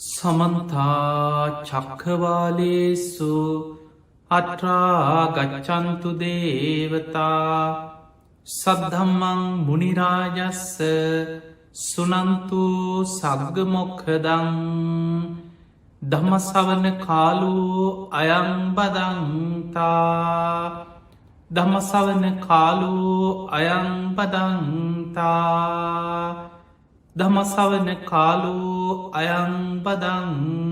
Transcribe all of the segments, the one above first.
සමන්තා චක්කවාලේසු අට්‍රාගච්චන්තු දේවතා සද්ධම්මං මුනිරාජස්ස සුනන්තු සග්ගමොක්ඛදං ධම්මසවන කාලු අයංබදන්තා ධම්මසවන කාලු අයංබදන්තා ධමසවන කාලු අයංපදන්තා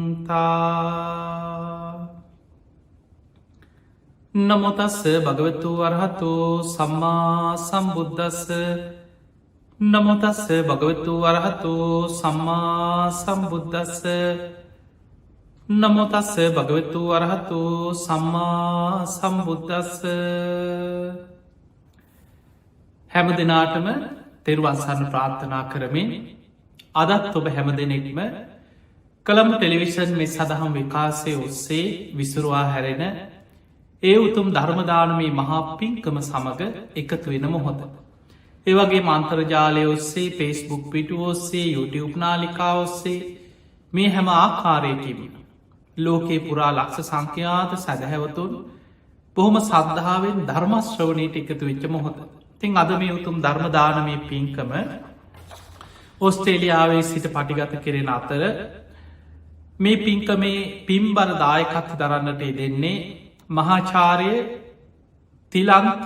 නමොතස්ස භගවතු වරහතු සම්මා සම්බුද්ධස්ස නමොතස්ස භගවතු වරහතු සම්මා සම්බුද්ධස්ස නමොතස්ස භගවතු වරහතු සම්මා සම්බුද්ධස්ස හැම දෙනාටම තෙරුවන් සරණ ප්‍රාර්ථනා කරමින් අදත් ඔබ හැම දෙනෙක්ම කළම ටෙලිවිෂන් මේ සඳහම් විකාසය ඔස්සේ විසුරුවා හැරෙන ඒ උතුම් ධර්මදානමේ මහා පින්කම සමඟ එකතු වෙන මොහොත. ඒවගේ මන්තර්ජාලය ඔස්සේ ෆේස්බුක් පිටු ඔස්සේ YouTube නාලිකා ඔස්සේ මේ හැම ආකාරයකින් ලෝකයේ පුරා ලක්ෂ සංඛ්‍යාත සැදැහැවතුන් බොහොම සද්ධාවෙන් ධර්මශ්‍රවනයට එකතු වෙච්ච මොහොත. තින් අද මේ උතුම් ධර්මදානමය පින්කම ඔස්ට්‍රේලියාවේ සිට පටිගත කෙරෙන අතර මේ පින්කමේ පින්බර දායකත් දරන්නට දෙන්නේ මහාචාරය තිලන්ත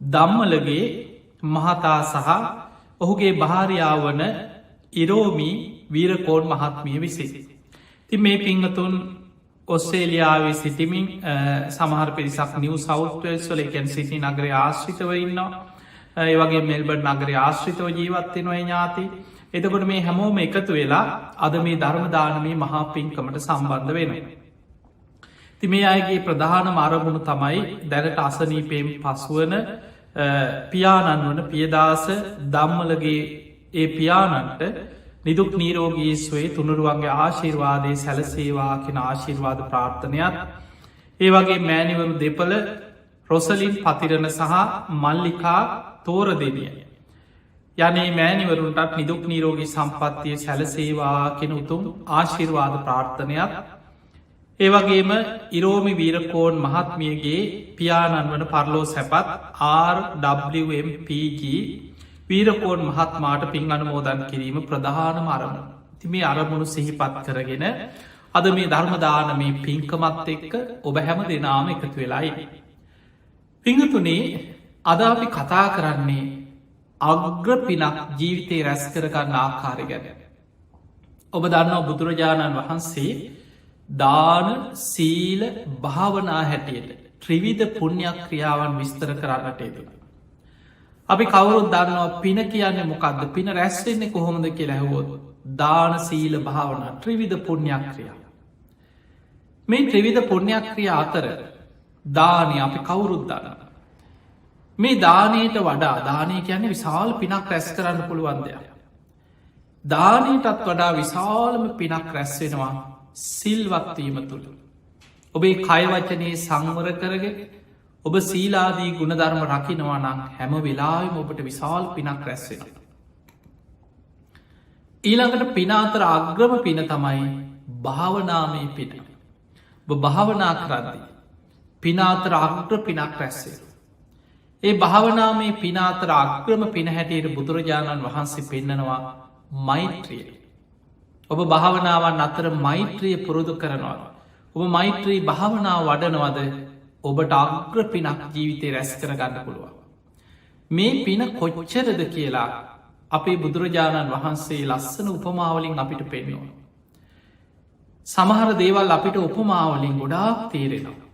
දම්මලගේ මහතා සහ ඔහුගේ භාරියාවන ඉරෝමි වීරකෝන් මහත්මිය විසි. ති මේ පිංහතුන් ඔස්ට්‍රේලියාවේ සිටිමින් සමහර පිරිසක් නිව සෞත්වස් වල එකැන් සිටි නගර ආශ්‍රිතව ඉන්නවා ඒවගේ මෙල්බඩ් නගර ආශ්‍රිතව ජීවත්වෙනවා ඥාති එතකොට මේ හැමෝම එකතු වෙලා අද මේ ධර්මදානමේ මහා පින්කමට සම්බන්ධ වෙන. ති මේ අයගේ ප්‍රධාන අරමුණු තමයි දැනට අසනීපයෙන් පසුවන පියාණන් වන පියදාස දම්මලගේ ඒ පියාණන්ට නිදුක් නීරෝගී ස්වේ තුනුරුවන්ගේ ආශිර්වාදය සැලසේවා කෙන ආශිර්වාද ප්‍රාර්ථනයක් ඒ වගේ මෑනිවරු දෙපළ රොසලින් පතිරණ සහ මල්ලිකා තෝර දෙවිය. යනේ මෑනිවරුන්ටත් නිදුක් නීරෝගී සම්පත්තිය සැලසේවා කෙන උතුම් ආශිර්වාද ප්‍රාර්ථනයක් ඒවගේම ඉරෝමි වීරකෝන් මහත්මියගේ පියාණන් වන පරලෝ සැපත් RWMPG වීරකෝන් මහත්මාට පින් අනුමෝදන් කිරීම ප්‍රධානම අරමුණ. ති මේ අරමුණු සිහිපත් කරගෙන අද මේ ධර්මදානමේ පින්කමත් එක්ක ඔබ හැම දෙනාම එකතු වෙලායි. පිංහතුනේ අද අපි කතා කරන්නේ අග්‍ර පිනක් ජීවිතය රැස් කරගන්න ආකාරය ගැන. ඔබ දන්නවා බුදුරජාණන් වහන්සේ දාන සීල භාවනා හැටියට ත්‍රිවිධ පුුණ්‍යයක් ක්‍රියාවන් විස්තර කරන්නට යෙදෙන. අපි කවුරුත් දන්නවා පින කියන්නේ මොකක්ද පින රැස්වෙන්නේ කොහොමද කියලා ඇහුවොත් දාන සීල භාවන ත්‍රිවිධ පුුණ්‍යයක් ක්‍රියා. මේ ත්‍රිවිධ පුුණ්‍යයක් ක්‍රියා අතර දානය අපි කවුරුත් දන්න. මේ දානයට වඩා දානය කියන්නේ විශාල පිනක් රැස් කරන්න පුළුවන් දෙයක්. දානයටත් වඩා විශාලම පිනක් රැස්වෙනවා සිල්වත්වීම තුළ. ඔබේ කයවචනයේ සංවර කරගෙන ඔබ සීලාදී ගුණධර්ම රකිනවා නම් හැම වෙලාම ඔබට විශාල් පිනක් රැස්වෙන. ඊළඟට පිනාතර අග්‍රම පින තමයි භාවනාමය පින. භාවනා කරද්දී. පිනාතර අග්‍ර පිනක් රැස්සේ. ඒ භාවනාමේ පිනාතර අග්‍රම පින හැටියට බුදුරජාණන් වහන්සේ පෙන්නනවා මෛත්‍රිය. ඔබ භාවනාවන් අතර මෛත්‍රිය පුරුදු කරනවා. ඔබ මෛත්‍රී භාවනාව වඩනවද ඔබට අග්‍ර පිනක් ජීවිතය රැස් කරගන්න පුළුවන්. මේ පින කොච්චරද කියලා අපේ බුදුරජාණන් වහන්සේ ලස්සන උපමාවලින් අපිට පෙන්නවා. සමහර දේවල් අපිට උපමාවලින් ගොඩාක් තේරෙනවා.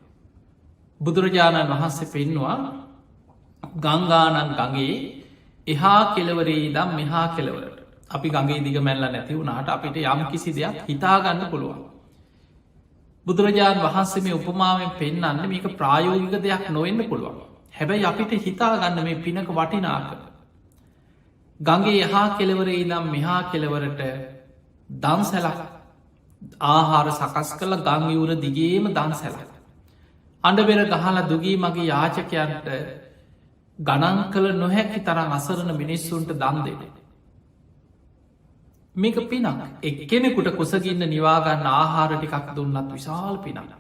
බුදුරජාණන් වහන්සේ පෙන්නවා ගංගානන් ගගේ එහා කෙලවරේ දම් මෙහා කෙලවරට අපි ගගේ දිග මැල්ල නැති වුණට අපිට යම් කිසි දෙයක් හිතාගන්න පුළුවන්. බුදුරජාණන් වහන්සේ මේ උපමාවෙන් පෙන්න්න මේක ප්‍රායෝගික දෙයක් නොවෙන්න පුළුවන්. හැබැයි අපිට හිතාගන්න මේ පිනක වටිනාක. ගගේ එහා කෙලවරේ නම් මෙහා කෙලවරට දන්සැලක් ආහාර සකස් කළ ගංයවුර දිගේම දන්සැල. අඩබෙර ගහලා දුගී මගේ යාචකයන්ට ගණන් කළ නොහැකි තරම් අසරණ මිනිස්සුන්ට දන් දෙන. මේක පිනක් එක්කෙනෙකුට කුසගින්න නිවාගන්න ආහාර ටිකක් දුන්නත් විශාල පිනක්.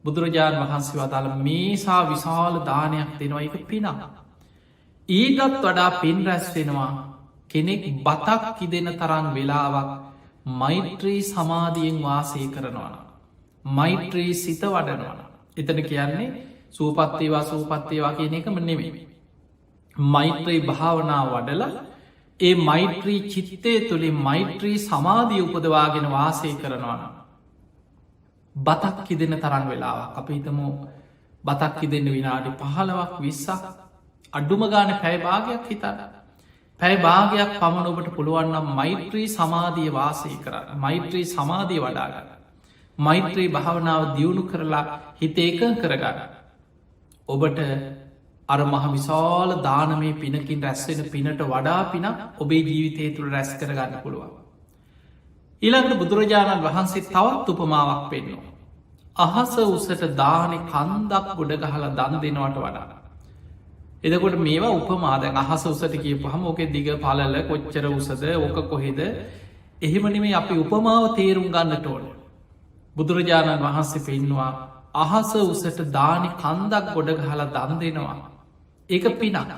බුදුරජාණන් වහන්සේ වදාළ මේසා විශාල දානයක් දෙනවා එක පිනක්. ඊටත් වඩා පින් රැස් වෙනවා කෙනෙක් බතක් කිදෙන තරන් වෙලාවක් මෛත්‍රී සමාධියෙන් වාසය කරනවන. මෛත්‍රී සිත වඩනවන. එතන කියන්නේ සූපත්තේවා සූපත්තේවා කියන එකම නෙමෙයි. මෛත්‍රී භාවනා වඩල ඒ මෛත්‍රී චිත්තය තුළින් මෛත්‍රී සමාධී උපදවාගෙන වාසය කරනවන. බතක් කිදෙන තරන් වෙලාවක් අප හිතමු බතක් කිදෙන්න විනාඩි 15ක් 20ක් අඩුම ගාන පැයභාගයක් හිතන්න. පැයභාගයක් පමණ ඔබට පුළුවන්නම් මෛත්‍රී සමාධිය වාසය කරන්න මෛත්‍රී සමාධිය වඩාගන්න. මෛත්‍රී භාවනාව දියුණු කරලා හිත ඒකන් කරගන්න. ඔබට අර මහ විශාල දානමය පිනකින් රැස්වෙන පිනට වඩා පින ඔබේ ජීවිතය තුළ රැස් කරගන්න පුළුවන්. ඊළඟට බුදුරජාණන් වහන්සේ තවත් උපමාවක් පෙන්නවා. අහස උසට දානෙ කන්දක් ගොඩ ගහල දන් දෙනවට වඩා. එදකොට මේවා උපමාද අහස උසට කියපුහම ඕක දිග පලල කොච්චර උසද ඕක කොහෙද එහෙමනිමේ අපි උපමාව තේරුම් ගන්නට ඕන. බුදුරජාණන් වහන්සේ පෙන්නවා අහස උසට දානි කන්දක් ගොඩ ගහලා දන් දෙනවා. ඒක පිනක්.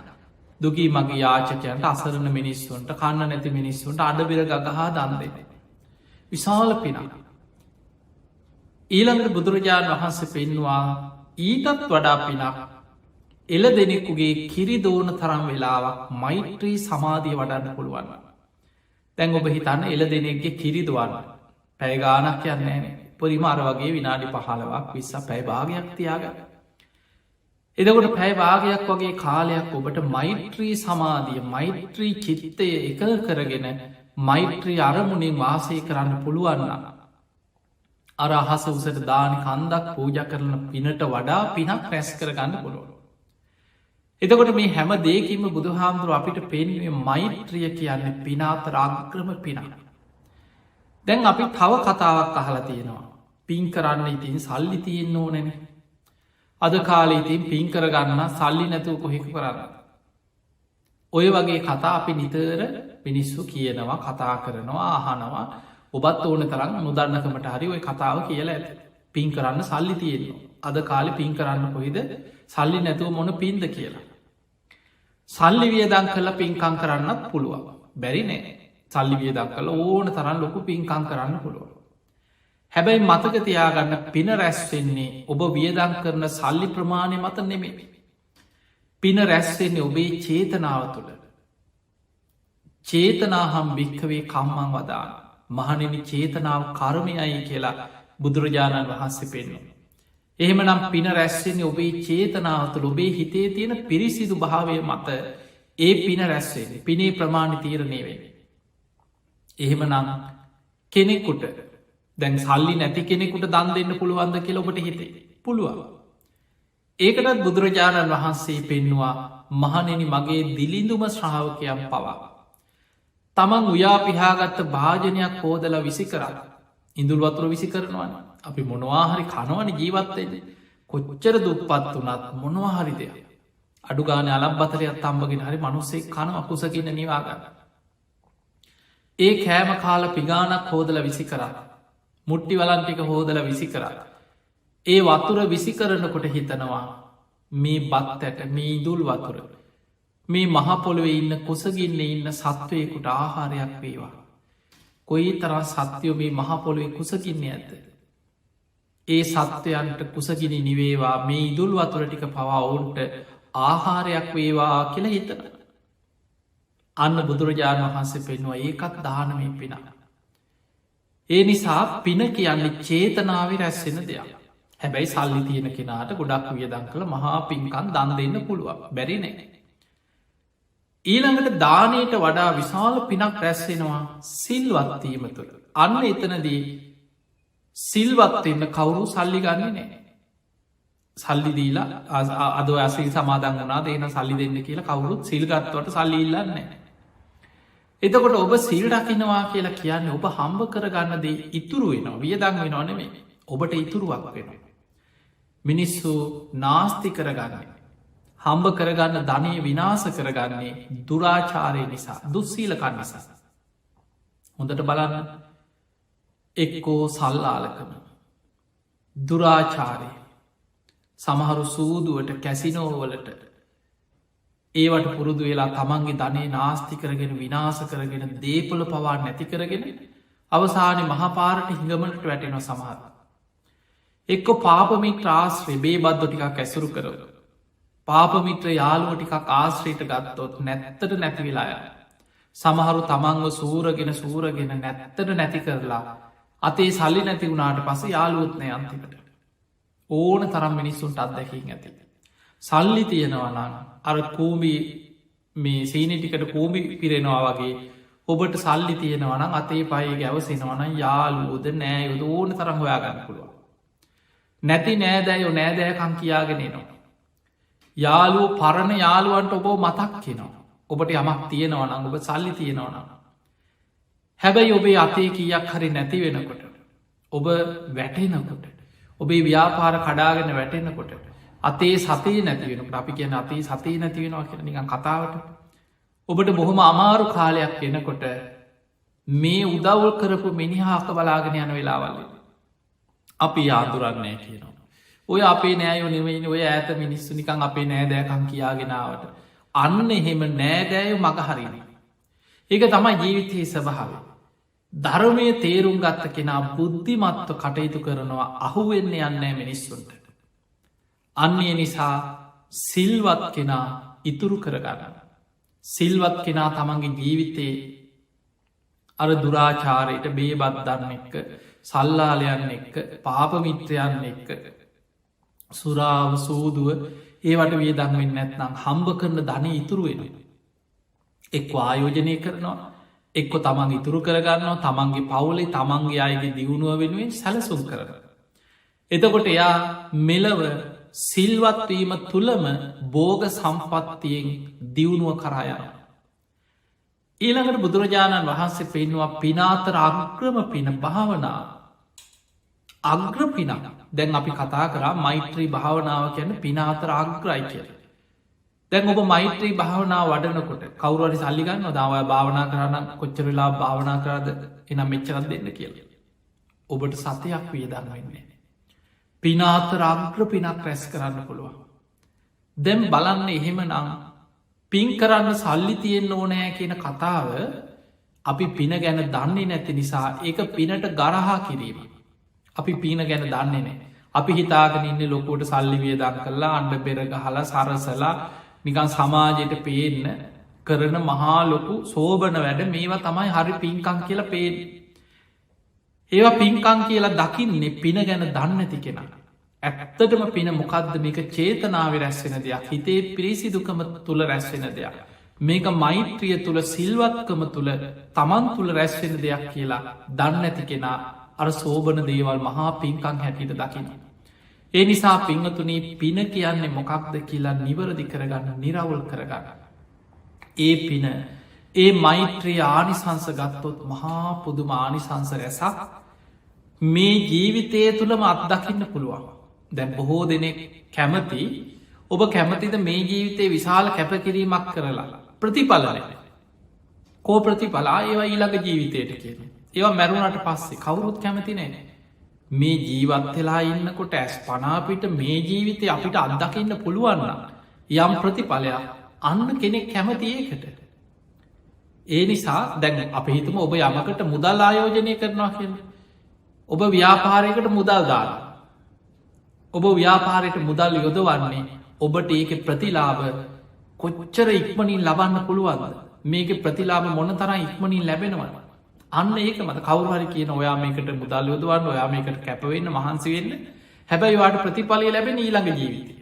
දුගී මගේ යාචකයන්ට අසරණ මිනිස්සුන්ට කන්න නැති මිනිස්සුන්ට අඩබිර ගගහා දන් දෙන. විශාල පිනක්. ඊළඟට බුදුරජාණන් වහන්සේ පෙන්වා ඊටත් වඩා පිනක් එල දෙනෙකුගේ කිරි දෝන තරම් වෙලාවක් මෛත්‍රී සමාධිය වඩන්න පුළුවන්. තැන් ඔබ හිතන්න එල දෙනෙක්ගේ කිරිදවන්න පැයගානක් යන්නේ පොරිමාර වගේ විනාඩි 15ක් 20 පැයභාගයක් තියාගන්න. එදකොට පැයභාගයක් වගේ කාලයක් ඔබට මෛත්‍රී සමාධිය මෛත්‍රී චිත්තය එක කරගෙන මෛත්‍රී අරමුණින් වාසය කරන්න පුළුවන්න. අර අහස උසට දානි කන්දක් පූජ කරන පිනට වඩා පිනක් රැස් කරගන්න පුළුවන්. එතකොට මේ හැම දේකින්ම බුදුහාමුදුරුව අපිට පෙන්වේ මෛත්‍රිය කියන්නේ පිනාතර අග්‍රම පිනක්. දැන් අපි තව කතාවක් අහලා තියෙනවා. පින් කරන්න ඉතින් සල්ලි තියෙන්න්න ඕනැන. අද කාලේ ඉතින් පින් කරගන්න සල්ලි නැතුව කොහෙකු කරන්න. ඔය වගේ කතා අපි නිතර මිනිස්සු කියනවා කතා කරනවා අහනවා ඔබත් ඕන තරම් නොදන්නකමට හරි ඔය කතාව කියලා ඇත. පින් කරන්න සල්ලි තියෙනවා. අද කාලෙ පින් කරන්න කොයිද සල්ලි නැතුව මොන පින්ද කියලා. සල්ලි වියදං කල පින්කං කරන්නත් පුළුවන්. බැරි නෑ සල්ලි වියදක් කල ඕන තරන් ලොකු පින්කං කරන්න පුළුවන්. හැබැයි මතක තියාගන්න පින රැස්වෙන්නේ ඔබ වියදං කරන සල්ලි ප්‍රමාණය මත නෙමේ. පින රැස්වෙන්නේ ඔබේ චේතනාව තුළ. චේතනාහම් භික්කවේ කම්මං වදාන මහනෙනි චේතනාව කර්මයයි කියලා බුදුරජාණන් වහන්සේ පෙන්නවා. එහෙමනම් පින රැස්වෙන්නේ ඔබේ චේතනාව තුළ ඔබේ හිතේ තියෙන පිරිසිදු භාවය මත ඒ පින රැස්වෙන්නේ පිනේ ප්‍රමාණි තීරණය වෙන. එහෙමනම් කෙනෙකුට දැන් සල්ලි නැති කෙනෙකුට දන් දෙන්න පුළුවන්ද කියල ඔබට හිතේ පුළුවන්. ඒකටත් බුදුරජාණන් වහන්සේ පෙන්නවා මහනෙනි මගේ දිලිඳුම ශ්‍රාවකයම් පවා. තමන් උයා පිහාගත්ත භාජනයක් හෝදල විසි කරන්න ඉඳුල් වතුර විසි කරනවන අපි මොනවාහරි කනවන ජීවත්තේද කොච්චර දුප්පත් වනත් මොනවාහරි දෙයක් අඩුගාන අලම් බතරයක් තම්බගෙන හරි මනුස්සේ කන අකුසකින්න නිවාගන්න. ඒ කෑම කාල පිගානක් හෝදල විසි කරන්න මුට්ටි වලන්ටික හෝදල විසි කරන්න. ඒ වතුර විසි කරනකොට හිතනවා මේ බත් ඇට මේ ඉදුල් වතුර මේ මහපොළොවේ ඉන්න කුසගින්න ඉන්න සත්වයකුට ආහාරයක් වේවා. කොයි තරා සත්‍යයෝ මේ මහපොළොවේ කුසගින්න ඇත. ඒ සත්වයන්ට කුසගිනි නිවේවා මේ ඉදුල් වතුර ටික පවා ඔවුන්ට ආහාරයක් වේවා කියල හිතන. අන්න බුදුරජාණන් වහන්සේ පෙන්වා ඒකත් දානමය පිනක්. ඒ නිසා පින කියන්නේ චේතනාව රැස්සෙන දෙයක්. හැබැයි සල්ලි තියෙන කෙනාට ගොඩක් වියදං කළ මහා පින්කන් දන් දෙන්න පුළුවන් බැරිනෑ. ඊළඟට දානයට වඩා විශාල පිනක් රැස්සෙනවා සිල්වත්වීම තුළ. අන්න එතනදී සිල්වත්වන්න කවුරු සල්ලි ගන්න නෑ. සල්ලි දීලා අද ඇසිල් සමාදන් වනා දේන සල්ලි දෙන්න කියලා කවුරුත් සිල්ගත්වට සල්ලි ඉල්ලන්නේ. එතකොට ඔබ සිල් රකිනවා කියලා කියන්න ඔබ හම්බ කරගන්න දේ ඉතුරු වෙනවා වියදං වෙනවා නෙමේ ඔබට ඉතුරුවක් වෙනවා. මිනිස්සු නාස්ති කරගන්න. හම්බ කරගන්න ධනය විනාස කරගන්නේ දුරාචාරය නිසා දුස්සීලකන් නිසා. හොඳට බලන්න එක්කෝ සල්ලාලකම දුරාචාරය සමහරු සූදුවට කැසිනෝවලට ඒවට පුරුදු වෙලා තමන්ගේ ධනේ නාස්ති කරගෙන විනාස කරගෙන දේපොල පවා නැති කරගෙන අවසානය මහපාරට හිඟමට වැටෙන සමහර. එක්ක පාපමිත්‍ර ආශ්‍රය බේ බද්ධ ටිකක් ඇසුරු කරව. පාපමිත්‍ර යාළුව ටිකක් ආශ්‍රීට ගත්තොත් නැත්තට නැතිවෙලාය. සමහරු තමන්ව සූරගෙන නැත්තට නැති කරලා අතේ සල්ලි නැති වුණාට පස යාළුවත්නය අන්තිකට. ඕන තරම් මිනිස්සුන්ට අත්දැකින් ඇති. සල්ලි තියෙනවනම් අර කූමි මේ සීනිටිකට කූමි පිරෙනවා වගේ ඔබට සල්ලි තියෙනවනම් අතේ පයි ගැවසෙනවන යාලුවෝද නෑයුද ඕන තරම් හොයාගන්න පුළුව. නැති නෑදෑයෝ නෑදෑකං කියාගෙනනවා. යාලුව පරණ යාළුවන්ට ඔබ මතක් කෙනවා. ඔබට යමක් තියෙනවනම් ඔබ සල්ලි තියෙනවනම්. හැබැයි ඔබේ අතේ කියක් හරි නැති වෙනකොට. ඔබ වැටෙනකොට. ඔබේ ව්‍යාපාර කඩාගෙන වැටෙනකොට. අතේ සතේ නැතිවෙන අපි කියන අතේ සතේ නැතිවෙනවා කියෙන නිකන් කතාවට. ඔබට බොහොම අමාරු කාලයක් එනකොට මේ උදවල් කරපු මිනිහාක බලාගෙන යන වෙලාවල. අපි ආදුරන්නේ කියනවා. ඔය අපේ නෑයෝ නෙවෙයි ඔය ඇත මිනිස්සු නිකං අපේ නෑදෑකං කියාගෙනාවට. අන්න එහෙම නෑදෑයෝ මග හරිනි. ඒක තමයි ජීවිතයේ ස්වභාව. ධර්මය තේරුම් ගත්ත කෙනා බුද්ධිමත්ව කටයුතු කරනවා අහුවෙන්න යන්නෑ මිනිස්සුන්ට. අන්නේ නිසා සිල්වත් කෙනා ඉතුරු කරගන්න. සිල්වත් කෙනා තමන්ගේ ජීවිතයේ අර දුරාචාරයට බේබත්දන්න එක්ක සල්ලාලයන්න එක්ක පාපමිත්‍රයන්න එක්ක සුරාව සූදුව ඒවට විය දක්වෙන් නැත්නම් හම්බ කරන ධනය ඉතුරුවෙන. එක් ආයෝජනය කරනවා එක්ක තමන් ඉතුරු කරගන්නවා තමන්ගේ පවුලේ තමන්ගේ අයගේ දියුණුව වෙනුවෙන් සැලසුම් කරන. එතකොට එයා මෙලව සිල්වත්වීම තුළම බෝග සම්පත්තියෙන් දියුණුව කරායන. ඊළඟට බුදුරජාණන් වහන්සේ පෙන්වා පිනාතර අග්‍රම පින භාවනා අග්‍ර පිනක් දැන් අපි කතා කරා මෛත්‍රී භාවනාව කියන පිනාතර අග්‍රයි කියල. දැන් ඔබ මෛත්‍රී භාවනාව වඩනකොට කවරුවරි සල්ලිගන්න දාවය භාවනා කරන්න කොච්චරලා භාවනා කරද එනම් මෙච්චරත් දෙන්න කියල. ඔබට සතයක් වියදන්න වෙන්නේ. පිනාතර අග්‍ර පිනක් රැස් කරන්න පුළුවන්. දැම් බලන්න එහෙම නම් පින් කරන්න සල්ලි තියෙන් ඕනෑ කියන කතාව අපි පින ගැන දන්නේ නැති නිසා ඒක පිනට ගරහා කිරීම. අපි පින ගැන දන්නේ නෑ. අපි හිතාගෙන ඉන්න ලොකෝට සල්ලි වියදන් කරලා අන්ඩ බෙරග හලා සරසලා නිකන් සමාජයට පේන්න කරන මහා ලොකු සෝබන වැඩ මේවා තමයි හරි පින්කං කියලා පේෙන්. ඒවා පින්කං කියලා දකින්නේ පින ගැන දන්නති කෙන. ඇත්තටම පින මොකක්ද මේක චේතනාව රැස්වෙන දෙයක් හිතේ පිරිසිදුකම තුළ රැස්වෙන දෙයක්. මේක මෛත්‍රිය තුළ සිල්වත්කම තුළ තමන් තුළ රැස්වෙන දෙයක් කියලා දන්න ඇති කෙනා අර සෝබන දේවල් මහා පින්කං හැටියට දකින. ඒ නිසා පිංහතුනී පින කියන්නේ මොකක්ද කියලා නිවරදි කරගන්න නිරවුල් කරගන්න. ඒ පින ඒ මෛත්‍රී ආනිසංස ගත්තොත් මහා පුදුම ආනිසංස රැසක් මේ ජීවිතය තුළම අත්දකින්න පුළුවන්. දැන් බොහෝ දෙනෙක් කැමති ඔබ කැමතිද මේ ජීවිතේ විශාල කැපකිරීමක් කරලා ප්‍රතිඵලන කෝ ප්‍රතිඵලා ඒවා ඊළඟ ජීවිතයට කියන ඒවා මැරුණට පස්සේ කවුරුත් කැමති නෑ මේ ජීවත්වෙලා ඉන්නකොට ඇස් පනාපිට මේ ජීවිතය අපිට අත්දකින්න පුළුවන්න යම් ප්‍රතිඵලයක් අන්න කෙනෙක් කැමති ඒකට. ඒ නිසා දැන් අප හිතුම ඔබ යමකට මුදල් ආයෝජනය කරනවා කියන ඔබ ව්‍යාපාරයකට මුදල් දාන ඔබ ව්‍යාපාරයට මුදල් යොදවන්නේ ඔබට ඒක ප්‍රතිලාභ කොච්චර ඉක්මනින් ලබන්න පුළුවන්ද මේක ප්‍රතිලාභ මොන තරම් ඉක්මනින් ලැබෙනවා අන්න ඒක මත කවුහරි කියන ඔයා මේකට මුදල් යොදවන්න ඔයා මේකට කැපවෙන්න මහන්සි වෙන්න හැබැයි වාට ප්‍රතිඵලය ලැබෙන ඊළඟ ජීවිතය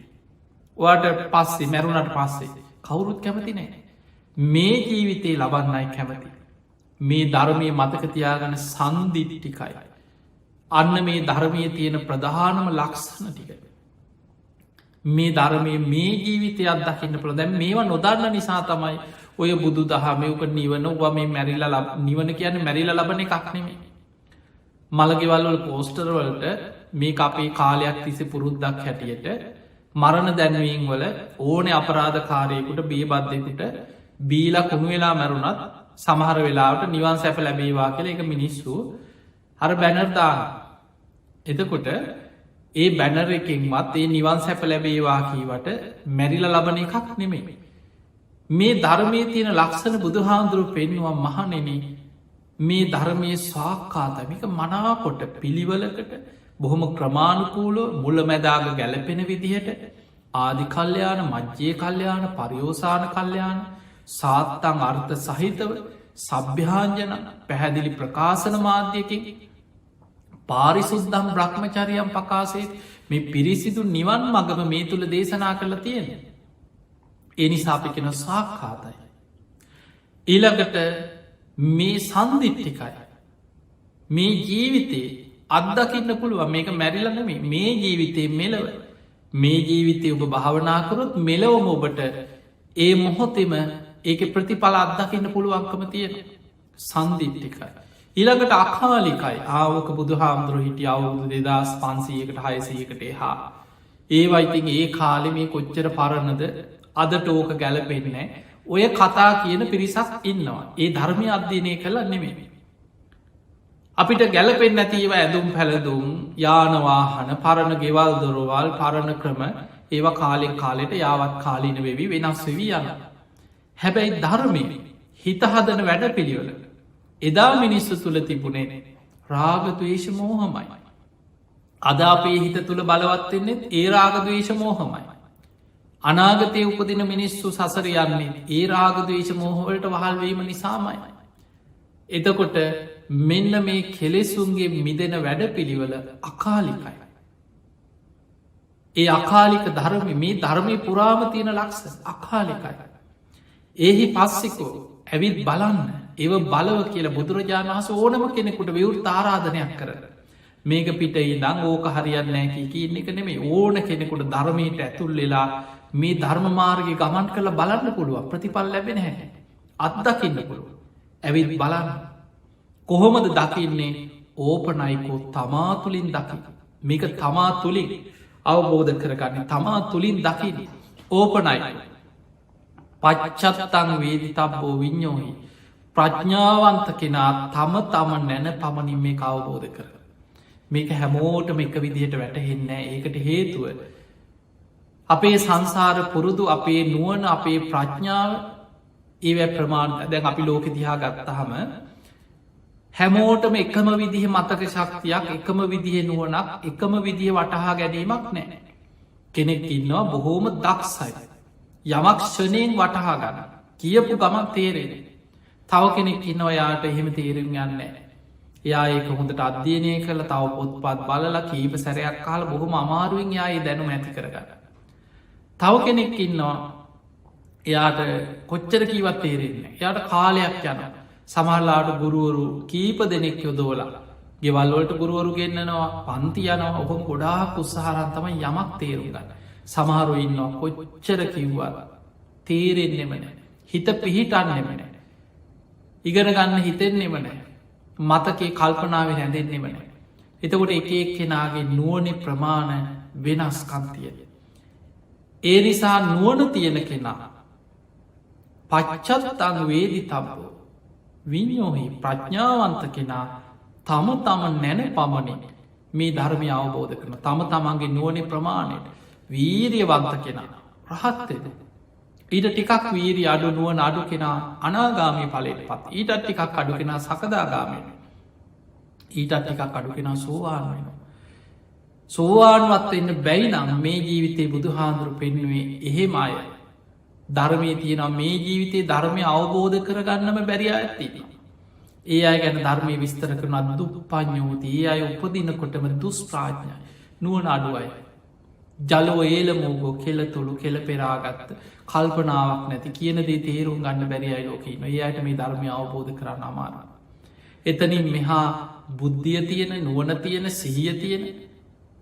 වාට පස්සේ මැරුණට පස්සේ කවුරුත් කැමති නෑ මේ ජීවිතේ ලබන්නයි කැමති මේ ධර්මය මතකතියාගන සන්දිිට්ටිකයි අන්න මේ ධර්මය තියෙන ප්‍රධානම ලක්ෂණ ටික මේ ධර්මය මේ ජීවිතය අත්දකින්න පුළ දැන් මේවා නොදන්න නිසා තමයි ඔය බුදු දහමයක නිවන ව මේ මැරිල්ල නිවන කියන මැරිල ලබන එකක්නෙමේ මළගෙවල්වල පෝස්ටර්වලට මේ අපේ කාලයක් තිසි පුරුද්දක් හැටියට මරණ දැන්වීම් වල ඕන අපරාධ කාරයකුට බේබද්ධයකුට බීලා කුණු වෙලා මැරුණත් සමහර වෙලාවට නිවන් සැප ලැබේවා කියල එක මිනිස්සු හර බැනර්දාන එතකොට ඒ බැනර එකෙන්වත් ඒ නිවන් සැප ලැබේවා කීවට මැරිල ලබන එකක් නෙමෙයි. මේ ධර්මය තියෙන ලක්ෂණ බුදුහාන්දුරු පෙන්වා මහනෙන මේ ධර්මය ස්වාක්කාතමික මනාකොට පිළිවලකට බොහොම ක්‍රමාණුකූලෝ මුල මැදාග ගැලපෙන විදිහට ආදි කල්්‍යයාන මජ්්‍යය කල්්‍යයාන පරියෝසාන කල්්‍යයාන සාත්තං අර්ථ සහිතව සභ්‍යාංජන පැහැදිලි ප්‍රකාශන මාධ්‍යකින් පාරිසුද්දම් බ්‍රහ්මචරියම් පකාසේ මේ පිරිසිදු නිවන් මගම මේ තුළ දේශනා කරලා තියෙන. එනිසාපිකෙන සාක්කාතයි. ඊළඟට මේ සන්දිිට්ටිකයි. මේ ජීවිතේ අත්දකින්න පුළුව මේක මැරිලනම මේ ජීවිතය මෙලව මේ ජීවිතය ඔබ භාවනාකරොත් මෙලවම ඔබට ඒ මොහොතෙම ඒක ප්‍රතිඵල අත්දකින්න පුළුවන්කම තියෙන සන්දිිට්ටිකයි. ඊළඟට අකාලිකයි ආවක බුදු හාමුදුර හිටිය අවුදු 2500කට 600කට හා ඒවයිතින් ඒ කාලෙ මේ කොච්චර පරණද අදට ඕක ගැලපෙන්නේ ඔය කතා කියන පිරිසක් ඉන්නවා ඒ ධර්මය අධ්‍යනය කළ නෙමේ. අපිට ගැලපෙන් නැතිව ඇඳුම් පැළදුම් යානවාහන පරණ ගෙවල් දොරවල් පරණ ක්‍රම ඒව කාලෙක් කාලෙට යාවත් කාලීන වෙවි වෙනස් වෙවී යන. හැබැයි ධර්මය හිතහදන වැඩ පිළිවල එදා මිනිස්සු තුළ තිබුණේ රාගදවේශ මෝහමයි. අද අපේ හිත තුළ බලවත්වෙන්නෙත් ඒ රාගදවේශ මෝහමයි. අනාගතය උපදින මිනිස්සු සසර යන්නේ ඒ රාගදවේශ මෝහවලට වහල්වීම නිසාමයි. එතකොට මෙන්න මේ කෙලෙසුන්ගේ මිදෙන වැඩ පිළිවල අකාලිකයි. ඒ අකාලික ධර්ම මේ ධර්මය පුරාම තියෙන ලක්ෂ අකාලිකයි. ඒහි පස්සිකෝ ඇවිත් බලන්න ඒව බලව කියලා බුදුරජාණන් වහස ඕනම කෙනෙකුට විවෘත් ආරාධනයක් කර මේක පිට ඉදං ඕක හරියන්නෑ කියන්න එක නෙමේ ඕන කෙනෙකුට ධර්මයට ඇතුල් වෙලා මේ ධර්ම මාර්ගය ගමන් කළ බලන්න පුළුව ප්‍රතිපල් ලැබෙන හැ අත්දකින්න පුළුව ඇවිත් බලන්න කොහොමද දකින්නේ ඕපනයිකෝ තමා තුළින් දකි මේක තමා තුළින් අවබෝධ කරගන්න තමා තුළින් දකින ඕපනයි පච්චත්තං වේදි තබ්බෝ විඤ්ඥෝහි ප්‍රඥාවන්ත කෙනා තම තම නැන පමණින් මේ අවබෝධ කර මේක හැමෝටම එක විදිහට වැටහෙන්න ඒකට හේතුව අපේ සංසාර පුරුදු අපේ නුවන අපේ ප්‍රඥාව ඒව ප්‍රමාණ දැන් අපි ලෝක දිහා ගත්තහම හැමෝටම එකම විදිහ මතක ශක්තියක් එකම විදිහ නුවනක් එකම විදිහ වටහා ගැනීමක් නෑ කෙනෙක් ඉන්නවා බොහෝම දක්සයි යමක් ෂණයෙන් වටහා ගන්න කියපු ගමන් තේරෙන තව කෙනෙක් ඉන්නවා යාට එහෙම තේරුම් යන්න යා ඒක හොඳට අධ්‍යයනය කළ තව පොත්පත් බලලා කීප සැරයක් කාල බොහොම අමාරුවෙන් යායේ දැනුම ඇති කරගන්න තව කෙනෙක් ඉන්නවා එයාට කොච්චර කීවත් තේරෙන්නේ යාට කාලයක් යන සමහරලාට ගුරුවරු කීප දෙනෙක් යොදෝලා ගෙවල්වලට ගුරුවරු ගෙන්න්නනවා පන්ති යනවා ඔහොම ගොඩාක් උත්සාහරන්තම යමක් තේරුම් ගන්න සමහරු ඉන්නවා කොච්චර කිව්වා තේරෙන්නෙමන හිත පිහිටන්නෙමන ඉගෙන ගන්න හිතෙන්නෙමන මතකේ කල්පනාව හැඳෙන්නෙමන එතකොට එක එක් කෙනාගේ නුවන ප්‍රමාණ වෙනස්කන්තිය ඒ නිසා නුවන තියෙන කෙනා පච්චත්තං වේදි තබෝ විඤ්ඥෝහි ප්‍රඥාවන්ත කෙනා තම තම නැන පමණින් මේ ධර්මය අවබෝධ කරන තම තමන්ගේ නුවන ප්‍රමාණයට වීරියවන්ත කෙනා රහත්තෙද ඊට ටිකක් වීරී අඩු නුවන අඩු කෙනා අනාගාමී පලට පත් ඊටත් ටිකක් අඩු කෙනා සකදාගාමෙන ඊටත් ටිකක් අඩු කෙනා සෝවාන් වෙන සෝවාන්වත් එන්න බැයි නම් මේ ජීවිතය බුදු හාන්දුරු පෙන්නුවේ එහෙම අය ධර්මය තියෙන මේ ජීවිතයේ ධර්මය අවබෝධ කරගන්නම බැරිය ඇති ඒ අය ගැන ධර්මය විස්තර කරන දුක් පඥෝති ඒ අය උපදිනකොටම දුස් ප්‍රාඥය නුවන අඩුවයි ජලෝ ඒල මෝගෝ කෙල තුළු කෙල පෙරාගත්ත කල්පනාවක් නැති කියනදේ තේරුම් ගන්න බැරියි ලෝකීම ඒ අයට මේ ධර්මය අවබෝධ කරන්න අමාර එතනින් මෙහා බුද්ධිය තියෙන නුවන තියෙන සිහිය තියෙන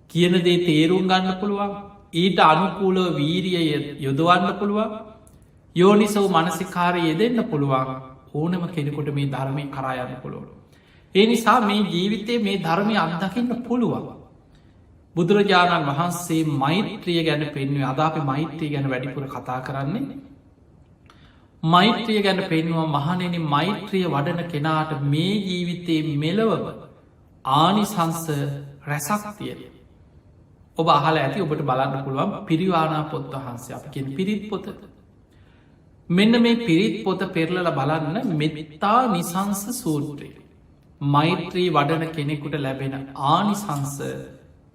කියනදේ තේරුම් ගන්න පුළුවන් ඊට අනුකූලව වීරිය යොදවන්න පුළුවන් යෝනිසව මනසිකාරය යෙදෙන්න්න පුළුවන් ඕනම කෙනෙකුට මේ ධර්මය කරායන්න පුළුවන් ඒ නිසා මේ ජීවිතය මේ ධර්මය අත්දකින්න පුළුවන් බුදුරජාණන් වහන්සේ මෛත්‍රිය ගැන පෙන්වේ අදාප මෛත්‍රී ගැන වැඩිපුර කතා කරන්නේ මෛත්‍රිය ගැන පෙන්වා මහනෙන මෛත්‍රිය වඩන කෙනාට මේ ජීවිතයේ මෙලවව ආනිසංස රැසක් තියෙන. ඔබ අහල ඇති ඔබට බලන්න පුළුවන් පිරිවානා පොත් වහන්සේ අපකින් පිරිත් පොත. මෙන්න මේ පිරිත් පොත පෙරලල බලන්න මෙත්තා නිසංස සූත්‍රය. මෛත්‍රී වඩන කෙනෙකුට ලැබෙන ආනිසංස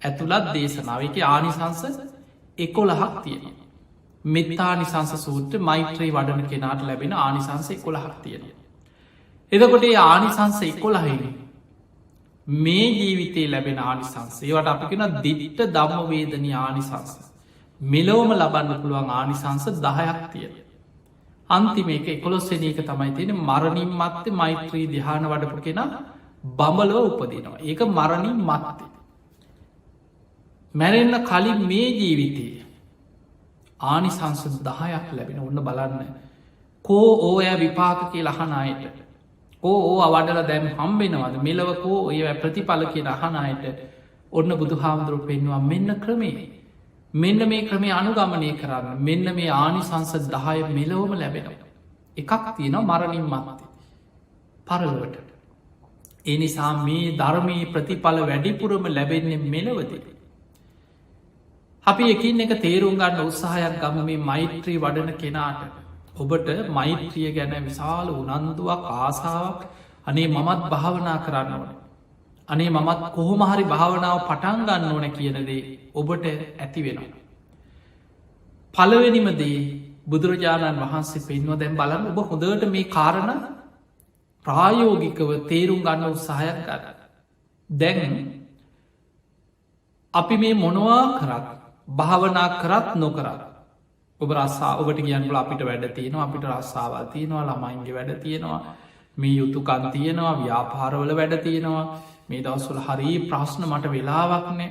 ඇතුළත් දේශනාව එක ආනිසංස 11ක් තියෙන. මෙත්තා නිසංස සූත්‍ර මෛත්‍රී වඩන කෙනාට ලැබෙන ආනිසංස 11ක් තියෙන. එදකොට ආනිසංස 11 මේ ජීවිතේ ලැබෙන ආනිසංස ඒවට අපිෙන දිට්ට දම්මවේදනී ආනිසංස. මෙලෝම ලබන්න පුළුවන් ආනිසංස 10ක් තියෙන. අන්තිම එක 11 එක තමයි තියෙන මරණින් මත්තේ මෛත්‍රී දිහාන වඩපු කෙන බඹලව උපදිනවා. ඒක මරණින් මත්තේ. මැරෙන්න්න කලින් මේ ජීවිතයේ ආනිසංස 10ක් ලැබෙන ඔන්න බලන්න. කෝ ඕය විපාක කිය ලහනයට ඕ අවඩල දැම් හම්බෙනවද මෙලවකෝ ඔය ප්‍රතිඵල කිය අහනයට ඔන්න බුදු හාමුදුරුව පෙන්වා මෙන්න ක්‍රමේ. මෙන්න මේ ක්‍රමේ අනුගමනය කරන්න මෙන්න මේ ආනිසංස 10 මෙලොවම ලැබෙන. එකක් තියෙනවා මරණින් මත්තේ පරලොවට. ඒ නිසා මේ ධර්මී ප්‍රතිඵල වැඩිපුරම ලැබෙන්නේ මෙලවදී. අපි එකින් එක තේරුම් ගන්න උත්සාහයක් ගම මේ මෛත්‍රී වඩන කෙනාට ඔබට මෛත්‍රිය ගැන විශාල උනන්දුවක් ආසාාවක් අනේ මමත් භාවනා කරන්න ඕන. අනේ මමත් කොහොමහරි භාවනාව පටන් ගන්න ඕන කියනදේ ඔබට ඇති වෙනවා. පළවෙනිමදේ බුදුරජාණන් වහන්සේ පෙන්ව දැන් බලන්න ඔබ හොඳට මේ කාරණ ප්‍රායෝගිකව තේරුම් ගන්න උත්සාහයක් ගන්න. දැන් අපි මේ මොනවා කරත් භාවනා කරත් නොකරත් ඔබ රස්සා ඔබට කියන්නල අපිට වැඩ තියෙනවා අපිට රස්සාාවල් තියෙනවා ළමයින්ගේ වැඩ තියෙනවා මේ යුතුකන් තියෙනවා ව්‍යාපාරවල වැඩ තියෙනවා මේ දවස්වල හරි ප්‍රශ්න මට වෙලාවක් නෑ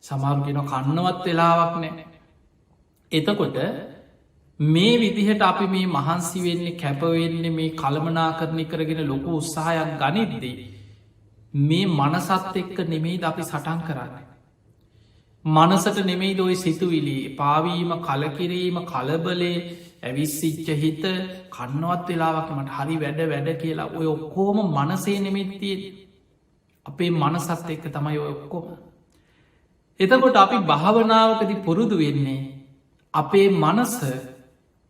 සමාර්ගෙන කන්නවත් වෙලාවක් නෑ. එතකොට මේ විදිහට අපි මේ මහන්සි වෙන්නේ කැපවෙන්නේ මේ කළමනා කරණය කරගෙන ලොකු උත්සාහයක් ගනිද්දී මේ මනසත් එක්ක නෙමෙයි අපි සටන් කරන්න. මනසට නෙමෙයි දොයි සිතුවිලි පාවීම කලකිරීම කලබලේ ඇවිස්සිච්ච හිත කන්නවත් වෙලාවකමට හරි වැඩ වැඩ කියලා ඔය ඔක්කෝම මනසේ නෙමෙත්තිය අපේ මනසත් එක්ක තමයි ඔය ඔක්කොම. එතකොට අපි භාවනාවකති පුරුදු වෙන්නේ අපේ මනස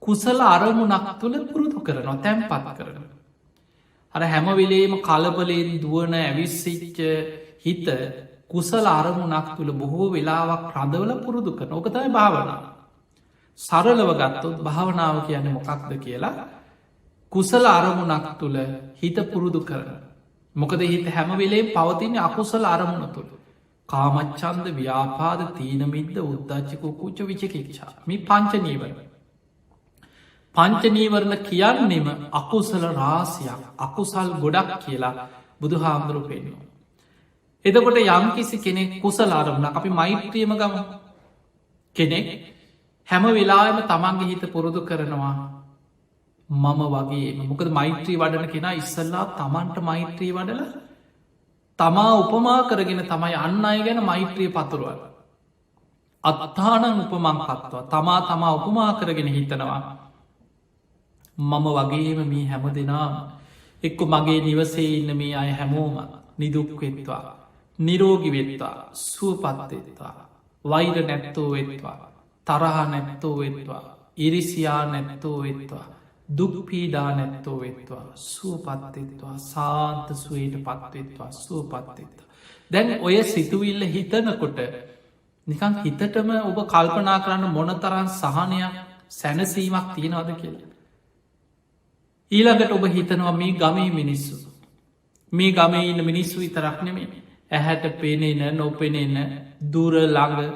කුසල අරමුණක් තුළ පුරුදු කරනවා තැන්පත් කරන. අර හැමවෙලේම කලබලයෙන් දුවන ඇවිස්සිච්ච හිත කුසල අරමුණක් තුළ බොහෝ වෙලාවක් රඳවල පුරුදු කරන ඕකතයි භාවනාව. සරලව ගත්තොත් භාවනාව කියන මොකක්ද කියලා කුසල අරමුණක් තුළ හිත පුරුදු කරන. මොකද හිත හැමවෙලේ පවතින අකුසල අරමුණ තුළ. කාමච්චන්ද ව්‍යාපාද තීනමිද්ද උද්දාච්චකු කුච්ච විචකිච්චා මේ පංචනීවර. පංචනීවරණ කියන්නෙම අකුසල රාසියක් අකුසල් ගොඩක් කියලා බුදු හාමුදුරු පෙන්නවා. එතකොට යම්කිසි කෙනෙක් කුසල අරමුණ අපි මෛත්‍රියම ගම කෙනෙක් හැම වෙලාම තමන්ගේ හිත පුරුදු කරනවා මම වගේ මොකද මෛත්‍රී වඩන කෙනා ඉස්සල්ලා තමන්ට මෛත්‍රී වඩල තමා උපමා කරගෙන තමයි අන්න අය ගැන මෛත්‍රිය පතුරුවල. අත්තානං උපමං කත්වා තමා උපමා කරගෙන හිතනවා මම වගේම මේ හැම දෙනා එක්ක මගේ නිවසේ ඉන්න මේ අය හැමෝම නිදුක්වෙත්වා නිරෝගි වෙත්වා සුවපත්වෙත්වා වෛර නැත්තෝ වෙත්වා තරහ නැත්තෝ වෙත්වා ඉරිසියා නැත්තෝ වෙත්වා දුක්පීඩා නැත්තෝ වෙත්වා සුවපත්වෙත්වා සාන්ත සුවයට පත්වෙත්වා සුවපත්වෙත්වා. දැන් ඔය සිතුවිල්ල හිතනකොට නිකන් හිතටම ඔබ කල්පනා කරන්න මොනතරන් සහනයක් සැනසීමක් තියෙනවද කියලා. ඊළඟට ඔබ හිතනවා මේ ගමේ මිනිස්සු මේ ගමේ ඉන්න මිනිස්සු විතරක් නෙමේ ඇහැට පෙනෙන නොපෙනෙන දුර ළඟ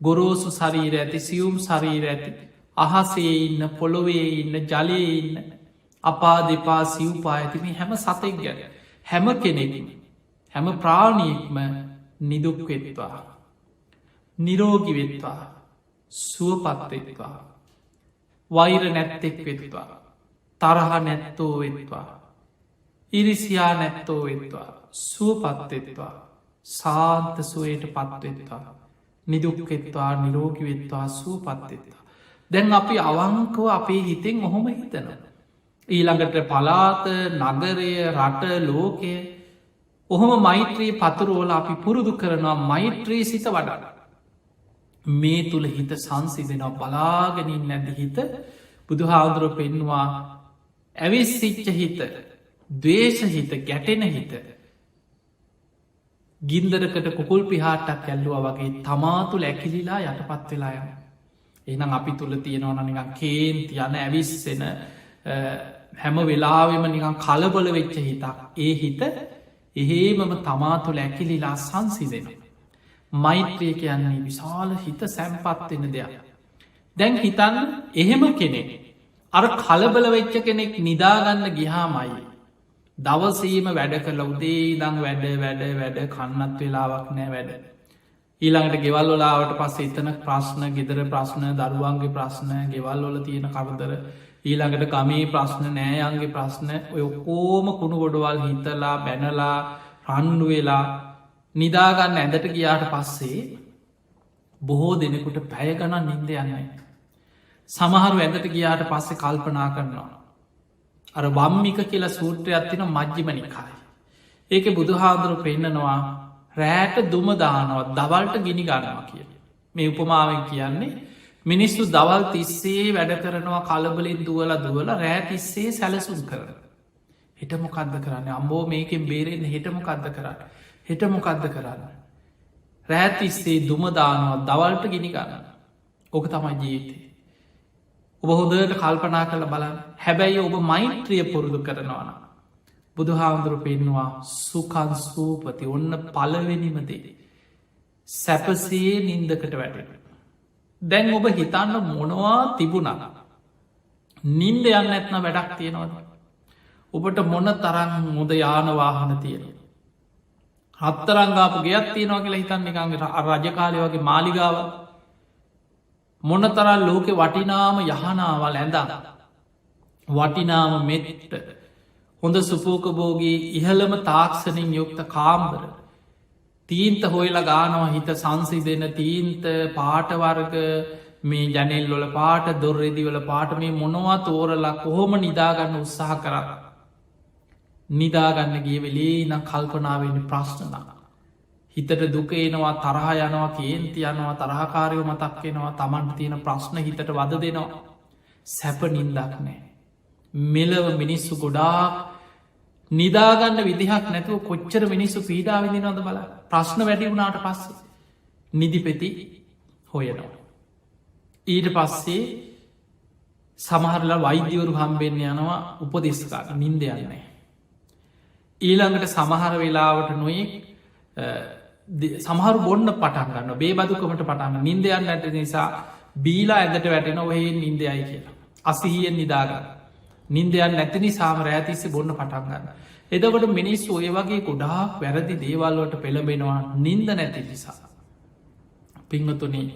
ගොරෝසු ශරීර ඇති සියුම් ශරීර ඇති අහසේ ඉන්න පොළොවේ ඉන්න ජලයේ ඉන්න අපා දෙපා සිව්පා ඇතිම හැම සතෙක් ගැන හැම කෙනෙකින් හැම ප්‍රාණියෙක්ම නිදුක්වෙත්වා නිරෝගි වෙත්වා සුවපත්වෙත්වා වෛර නැත්තෙක් වෙත්වා තරහ නැත්තෝ වෙත්වා ඉරිසියා නැත්තෝ වෙත්වා සුවපත්වෙත්වා සාන්ත සුවයට පත්වෙත්වා නිදුක්වෙත්වා නිරෝගි වෙත්වා සුවපත්වෙත්වා. දැන් අපි අවංකව අපේ හිතෙන් ඔහොම හිතන. ඊළඟට පලාත නගරය රට ලෝකය ඔහොම මෛත්‍රී පතුරුවල අපි පුරුදු කරනවා මෛත්‍රී සිත වඩා. මේ තුළ හිත සංසිදෙනවා බලාගෙනින් නැති හිත බුදුහාදුරුව පෙන්වා ඇවිස්සිච්ච හිත දවේශහිත ගැටෙන හිත ගින්දරකට කුකුල් පිහාටක් ඇල්ලුව වගේ තමාතුළ ඇකිලිලා යටපත් වෙලා යන. එනම් අපි තුළ තියෙනවන නිකන් කේන්ති යන ඇවිස්සෙන හැම වෙලාවෙම නිකන් කලබල වෙච්ච හිතක් ඒ හිත එහෙමම තමාතුළ ඇකිලිලා සංසිදෙන. මෛත්‍රය කියන්නේ විශාල හිත සැම්පත්වෙන දෙයක්. දැන් හිතන්න එහෙම කෙනෙක් අර කලබල වෙච්ච කෙනෙක් නිදාගන්න ගිහාමයි. දවසීම වැඩ කළ උදේ දං වැඩ කන්නත් වෙලාවක් නෑ වැඩ. ඊළඟට ගෙවල්ලොලාවට පස්ස එතන ප්‍රශ්න ගෙදර ප්‍රශ්න දරුවන්ගේ ප්‍රශ්න ගෙවල්වල තියෙන කරදර ඊළඟට ගමේ ප්‍රශ්න නෑයන්ගේ ප්‍රශ්න ඔය ඔක්කෝම කුණු ගොඩවල් හිතලා බැනලා රන්ඩු වෙලා නිදාගන්න ඇඳට ගියාට පස්සේ බොහෝ දෙනෙකුට පැය ගණන් නින්ද යන්නයි. සමහරු ඇඳට ගියාට පස්සේ කල්පනා කරනවා. අර වම්මික කියලා සූත්‍රයක් තින මජ්්‍යමනිකායි. ඒක බුදුහාදුරු පෙන්නනවා රෑට දුමදානවත් දවල්ට ගිනි ගන්නවා කිය. මේ උපමාවෙන් කියන්නේ මිනිස්සු දවල් තිස්සේ වැඩ කරනවා කලබලින් දුවල රෑ තිස්සේ සැලසුම් කරන. හිටමොකක්ද කරන්න අම්බෝ මේකෙන් බේරෙන් හිටමොකක්ද කරන්න. හිටමොකක්ද කරන්න. රෑතිස්සේ දුමදානවත් දවල්ට ගිනි ගන්න. ඕක තමයි ජීවිතේ. ඔබ හොදට කල්පනා කළ බලන්න හැබැයි ඔබ මෛත්‍රිය පුරුදු කරනවාන. බුදුහාමුදුරු පෙන්වා සුකන් සූපති ඔන්න පලවෙනිමදේ. සැපසේ නින්දකට වැටෙන. දැන් ඔබ හිතන්න මොනවා තිබුණා. නින්ද යන්න ඇත්න වැඩක් තියෙනවද. ඔබට මොන තරන් මුද යානවාහන තියෙන. හත්තරංගාපු ගෙයක් තියෙනවා කියලා හිතන්න එකන්ගේ රජකාලය වගේ මාලිගාව මොන තරල් ලෝකෙ වටිනාම යහනාවල් ඇඳා වටිනාම මෙට්ට හොඳ සුපෝකබෝගේ ඉහළම තාක්ෂණින් යුක්ත කාම්බර තීන්ත හොයලා ගානවා හිත සංසි දෙන තීන්ත පාටවර්ග මේ ජනෙල්ලොල පාට දොර්රෙදිවල පාට මේ මොනවා තෝරලා කොහොම නිදාගන්න උත්සාහ කර නිදාගන්න ගිය වෙලේ නම් කල්පනාවෙන් ප්‍රශ්නනා හිතට දුක එනවා තරහ යනවා කේන්ති යනවා තරහකාරයෝ මතක්කෙනවා තමන්ට තියෙන ප්‍රශ්න හිතට වද දෙනවා සැප නින්දක් නෑ. මෙලව මිනිස්සු ගොඩාක් නිදාගන්න විදිහක් නැතුව කොච්චර මිනිස්සු පීඩාවිදිනවද බල ප්‍රශ්න වැඩි වුණාට පස්සේ නිදිපෙති හොයනවා. ඊට පස්සේ සමහරලා වෛද්‍යවරු හම්බෙන්න යනවා උපදෙස්කාට නින්ද යන්නේ. ඊළඟට සමහර වෙලාවට නොයි සමහරු බොන්න පටන්ගන්න බේ බදුකමට පටන්න නින්දයන්න ඇට නිසා බීලා ඇදට වැටෙන ඔහේ නින්දයයි කියලා. අසිහියෙන් නිදාගන්න. නින්දයන් නැති නිසාම රෑතිස්ස බොන්න පටන්ගන්න. එදකොට මිනිස් ඔය වගේ ගොඩාක් වැරදි දේවල්වට පෙළබෙනවා නින්ද නැති නිසා. පිංහතුනේ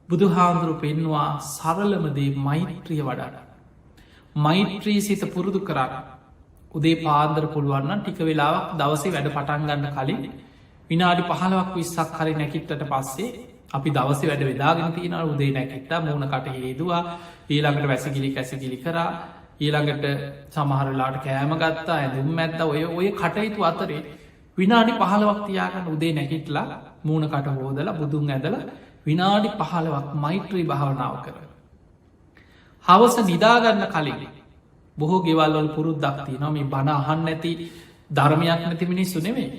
බුදුහාන්දුරු පෙන්වා සරලමදේ මෛත්‍රිය වඩාට. මෛත්‍රී සිත පුරුදු කරන්න. උදේ පාන්දර පුළුවන්න ටික වෙලාවක් දවසේ වැඩ පටන්ගන්න කලින් විනාඩි 15ක් 20ක් හරි නැකිටට පස්සේ අපි දවස වැඩ වෙදාගෙන තියෙන උදේ නැකිට මූුණකට හේදවා ඊළඟට වැසිගිලි කැසිගිලි කරා ඊළඟට සමහරලාට කෑම ගත්තා ඇඳුම් ඇත්ත ඔය කටයුතු අතරේ විනාඩි 15ක් තියාගන්න උදේ නැකිටලා මූුණකට හෝදල බුදුන් ඇදල විනාඩි 15ක් මෛත්‍රී භාවනාව කර. හවස නිදාගන්න කලින් බොහෝ ගෙවල්වල් පුරුද්දක්ති නොම බණ අහන්න නැති ධර්මයක් නැති මිනිස්සු නෙවේ.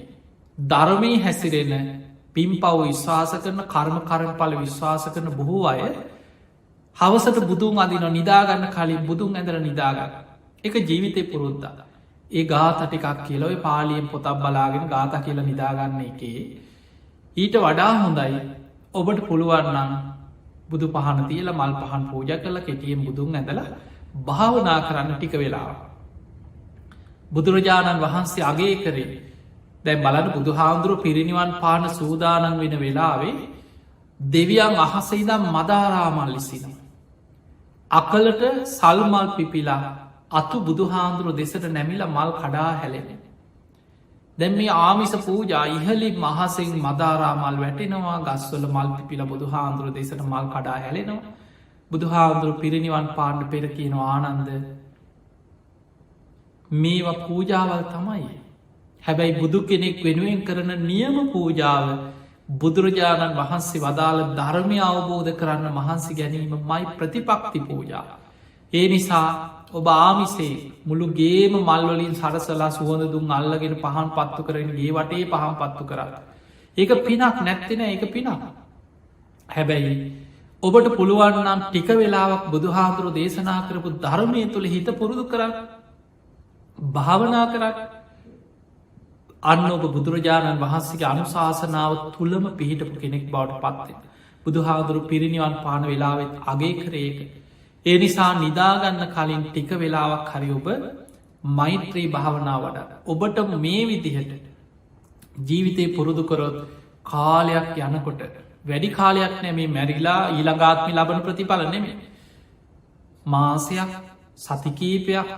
ධර්මී හැසිරෙන පින් පව් විශ්වාස කරන කර්ම කරපල විශ්වාස කරන බොහෝ අය හවසට බුදුන් අදින නිදාගන්න කලින් බුදුන් ඇදර නිදාගන්න එක ජීවිතය පුරුද්දා. ඒ ගාතටිකක් කියලොයි පාලියෙන් පොතක් බලාගෙන ගාත කියල නිදාගන්න එකේ ඊට වඩා හොඳයි ඔබට පුළුවන්නම් බුදු පහන තියල මල් පහන් පූජ කල කෙටියෙන් බුදුන් ඇදල භාවනා කරන්න ටික වෙලා. බුදුරජාණන් වහන්සේ අගේ කරේ දැන් බලන බුදුහාමුදුරුව පිරිනිවන් පාන සූදානන් වෙන වෙලාවේ දෙවියන් අහසයිදම් මදාරාමල් ලිසින. අකලට සල්මල් පිපිලා අතු බුදුහාමුදුරුව දෙසට නැමිල මල් කඩා හැලෙන. දැන් මේ ආමිස පූජා ඉහලි මහසෙන් මදාරාමල් වැටෙනවා ගස්වල මල් පිපිල බුදුහාමුදුරුව දෙසට මල් කඩා හැලෙනවා. බුදුහාමුදුරු පිරිනිවන් පාණ්ඩ පෙර කියන ආනන්ද මේවා පූජාවල් තමයි. හැබැයි බුදු කෙනෙක් වෙනුවෙන් කරන නියම පූජාව බුදුරජාණන් වහන්සේ වදාළ ධර්මය අවබෝධ කරන්න මහන්සි ගැනීම මයි ප්‍රතිපක්ති පූජා. ඒ නිසා ඔබ ආමිසේ මුළු ගේම මල්වලින් සරසලා සුවඳ දුන් අල්ලගෙන පහන් පත්තු කරන ගේ වටේ පහන් පත්තු කරන්න. ඒක පිනක් නැත්තින ඒක පිනක්. හැබැයි ඔබට පුළුවන්නම් ටික වෙලාවක් බුදුහාදුරු දේශනා කරපු ධර්මය තුළ හිත පුරුදු කරන්න භාවනා කරන්න අන්න ඔබ බුදුරජාණන් වහන්සේගේ අනුශාසනාව තුළම පිහිටපු කෙනෙක් බවට පත්වෙන. බුදුහාදුරු පිරිනිවන් පාන වෙලාවෙත් අගේ කරේක. ඒ නිසා නිදාගන්න කලින් ටික වෙලාවක් හරි ඔබ මෛත්‍රී භාවනා වඩ. ඔබට මේ විදිහට ජීවිතය පුරුදු කරොත් කාලයක් යනකොට වැඩි කාලයක් නැමේ මැරිලා ඊළඟාත්මි ලබන ප්‍රතිඵල නෙමේ. මාසයක් සතිකීපයක්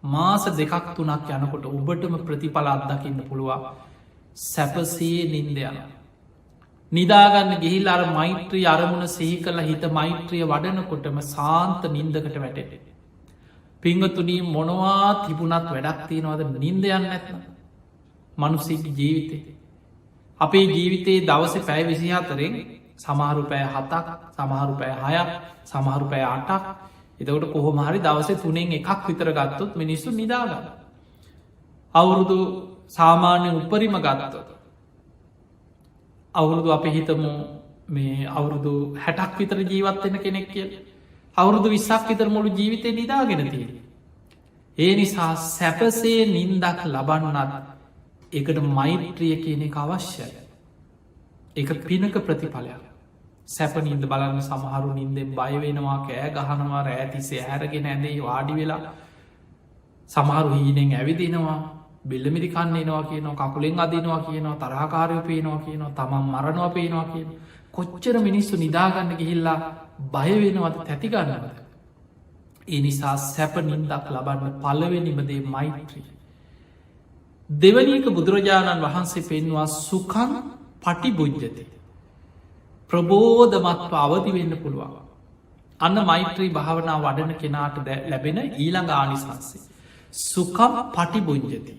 මාස දෙකක් තුනක් යනකොට ඔබටම ප්‍රතිඵල අත්දකින්න පුළුවන් සැපසේ නින්දයන. නිදාගන්න ගිහිල් අර මෛත්‍රී අරමුණ සිහි කළ හිත මෛත්‍රිය වඩනකොටම සාන්ත නින්දකට වැටෙට. පිංගතුනී මොනවා තිබුණත් වැඩක් තියෙනවද නින්දයන්න ඇත්න. මනුසික ජීවිතය. අපේ ජීවිතයේ දවස පැය 24ෙන් සමහරු පෑ 7ක් සමහරු පෑ 6ක් සමහරු පෑ 8ක් එතකට කොහොමහරි දවස තුනෙන් එකක් විතර ගත්තොත් මිනිස්සු නිදාගන්න. අවුරුදු සාමාන්‍ය උපරිම ගත්තොත්. අවුරුදු අප හිතමු මේ අවුරුදු 60ක් විතර ජීවත්වෙන කෙනෙක් කිය අවුරුදු 20ක් විතර මුළු ජීවිතය නිදාගෙන තියෙන. ඒ නිසා සැපසේ නින්දක් ලබන්නත් එකට මෛත්‍රිය කියන එක අවශ්‍යය. එක පිනක ප්‍රතිඵලයක්. සැපනින්ද බලන්න සමහරු නින්දෙන් බයවෙනවා කෑ ගහනවා රෑතිසේ හැරගෙන ඇදේ වාඩි වෙලා සමහරු හීනෙන් ඇවිදිනවා බෙල්ලමිරි කන්නේනවා කියනවා කකුලෙන් අදිනවා කියනවා තරහකාරය පේනවා කියනවා තමන් මරණවා පේනවා කියන කොච්චර මිනිස්සු නිදාගන්න ගිහිල්ලා බයවෙනවද තැතිගන්නවද. ඒ නිසා සැප නින්දක් ලබන්න පලවෙනිමදේ මෛත්‍රී. දෙවනික බුදුරජාණන් වහන්සේ පෙන්වා සුකන් පටිබුජ්ජති. ප්‍රබෝධමත්ව අවදි වෙන්න පුළුවන්. අන්න මෛත්‍රී භාවනා වඩන කෙනාට ලැබෙන ඊළඟ ආනිසංසේ. සුකම් පටිබුංජති.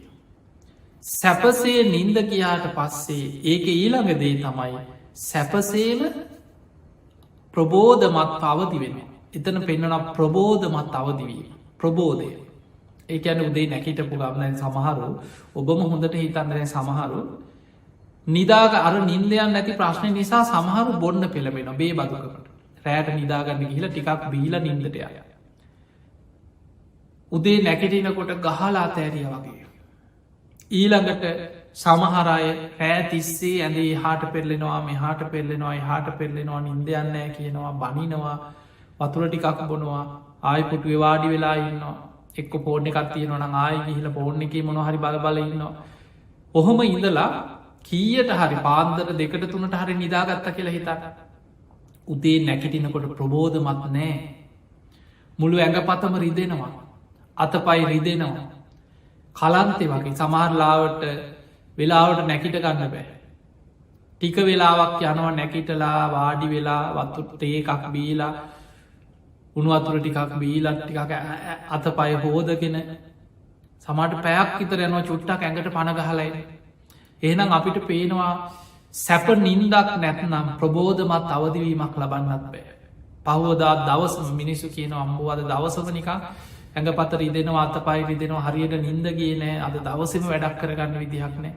සැපසේ නින්ද කියාට පස්සේ ඒක ඊළඟ දේ තමයි සැපසේම ප්‍රබෝධමත් අවදි වෙන. එතන පෙන්න්නන ප්‍රබෝධමත් අවදිවීම. ප්‍රබෝධය. ඒක ඇන උදේ නැකිටපු ගම්නැන් සමහරු ඔබම හොඳට හිතන්දරය සමහරු නිදාග අර නින්දයන් නැති ප්‍රශ්නය නිසා සමහරු බොන්න පෙළබෙන බේ බදුකට රෑට නිදාගන්න ගිහිල ටිකක් බීල නින්දටය. උදේ නැකිටිනකොට ගහලා තෑරිය වගේ. ඊළඟට සමහරය රෑ තිස්සේ ඇඳේ හාට පෙරලෙනවා මෙහාට පෙරලෙනවා හාට පෙරලෙනවා නින්දයන්නෑ කියනවා බනිනවා වතුර ටිකක් බොනවා ආයපුටු වාඩි වෙලා ඉන්නවා එක්ක පෝර්ණ එකක් තියෙනවන ආය ගිහිල පෝර්ණ එක මොනහරි බල ඉන්නවා. ඔහොම ඉඳලා කීයට හරි පාන්දර දෙකට තුනට හරි නිදාගත්ත කියලා හිතට උදේ නැකිටිනකොට ප්‍රබෝධමත් නෑ මුළු ඇඟ පතම රිදෙනවා අතපයි රිදෙනවා කලන්තෙ වගේ සමහරලාවට වෙලාවට නැකිට ගන්න බෑ ටික වෙලාවක් යනවා නැකිටලා වාඩි වෙලා වත්තුටේ එකක් බීලා උනුවතුර ටිකක් බීලත් ටිකක් අතපය හෝදගෙන සමට පැයක් විතර යනවා චුට්ටක් ඇඟට පණගහලයි එහෙනම් අපිට පේනවා සැප නින්දක් නැත්නම් ප්‍රබෝධමත් අවදිවීමක් ලබන්නත් බෑ. පහුවදා දවසම මිනිසු කියන අම්බුවද දවසම නිකා ඇඟ පත රිදෙනවා අත පයි රිදෙනවා හරියට නින්දගේ නෑ අද දවසම වැඩක් කරගන්න විදිහක් නෑ.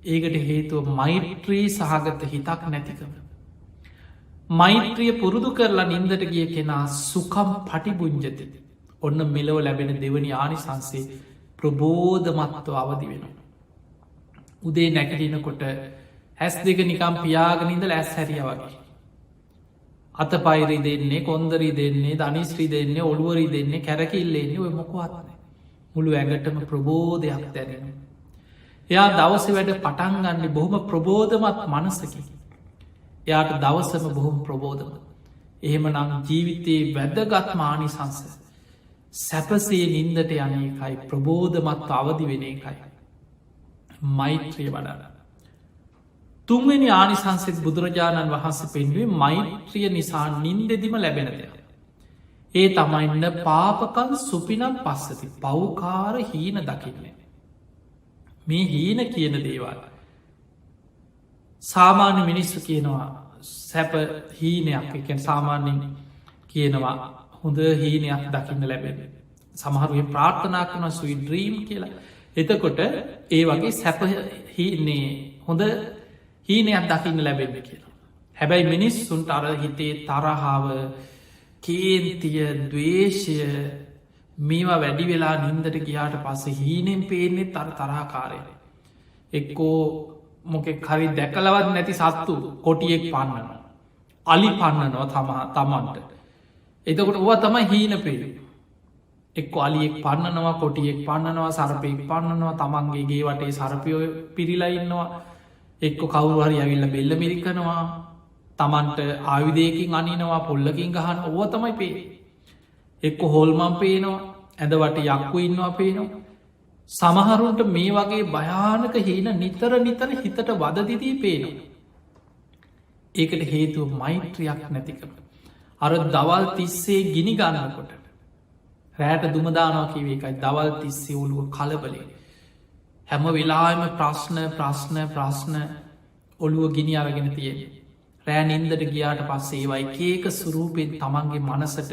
ඒකට හේතුව මෛත්‍රී සහගත හිතක් නැතිකම. මෛත්‍රිය පුරුදු කරලා නින්දට ගිය කෙනා සුකම් පටිබුංජති. ඔන්න මෙලව ලැබෙන දෙවනි ආනිසංසේ ප්‍රබෝධමත්ව අවදි වෙනවා. උදේ නැකටිනකොට ඇස් දෙක නිකම් පියාගනින්ද ඇස් හැරිය වගේ. අත පයිරි දෙන්නේ කොන්දරී දෙන්නේ ධනිස්ත්‍රී දෙන්නේ ඔළුවරී දෙන්නේ කැරකිල්ලෙන්නේ ඔය මොකවත්න. මුළු ඇඟටම ප්‍රබෝධයක් දැනෙන. එයා දවස වැඩ පටන්ගන්නේ බොහොම ප්‍රබෝධමත් මනසකි. එයාට දවසම බොහොම ප්‍රබෝධම. එහෙම නම් ජීවිතයේ වැදගත් මානිසංස. සැපසේ නින්දට යනකයි ප්‍රබෝධමත් අවදි වෙන එකයි. මෛත්‍රිය වඩන්න. තුන්වෙනි ආනිසංසෙත් බුදුරජාණන් වහන්සේ පෙන්වේ මෛත්‍රිය නිසා නින්දෙදිම ලැබෙන දෙයක්. ඒ තමයින්න පාපකන් සුපිනම් පස්සති පව්කාර හීන දකින්නේ. මේ හීන කියන දේවල්. සාමාන්‍ය මිනිස්සු කියනවා සැප හීනයක් එකෙන් සාමාන්‍යෙන් කියනවා හොඳ හීනයක් දකින්න ලැබෙන. සමහරුවෙන් ප්‍රාර්ථනා කන සුයි ඩ්‍රීම් කියලා. එතකොට ඒ වගේ සැප හීනේ හොඳ හීනයක් දකින්න ලැබෙන්න කියලා. හැබැයි මිනිස්සුන්ට අර හිතේ තරහාව කේන්තිය දවේශය මේවා වැඩි වෙලා නින්දට ගියාට පස්ස හීනෙන් පේනෙ තරහකාරය. එක්කෝ මොකෙ හරි දැකලවත් නැති සත්තු කොටියෙක් පන්නනවා. අලි පන්නනවා තමන්ට. එතකොට ඔව තමයි හීන පේරි. එක් අලියෙක් පන්නනවා කොටියෙක් පන්නනවා සරපයෙක් පන්නනවා තමන්ගේ ගේ වටේ සරපයෝ පිරිලයින්නවා එක්ක කවුරුහරි ඇවිල්ල බෙල්ල මිරිකනවා තමන්ට ආයුදයකින් අනිනවා පොල්ලකින් ගහන ඕව තමයි පේ. එක්ක හොල්මන් පේනවා ඇඳවට යක්කු ඉන්නවා පේනවා. සමහරුන්ට මේ වගේ භයානක හීන නිතර නිතර හිතට වදදිදී පේනවා. ඒකට හේතුව මෛත්‍රියක් නැතිකම. අර දවල් තිස්සේ ගිනි ගන්නකොට රෑට දුමදානවා කිවේ එකයි දවල් තිස්සේ ඔළුව කලබලේ. හැම වෙලාම ප්‍රශ්න ඔළුව ගිනි අරගෙන තියෙන. රෑ නින්දට ගියාට පස්සේ වයි කේක සුරූපෙන් තමන්ගේ මනසට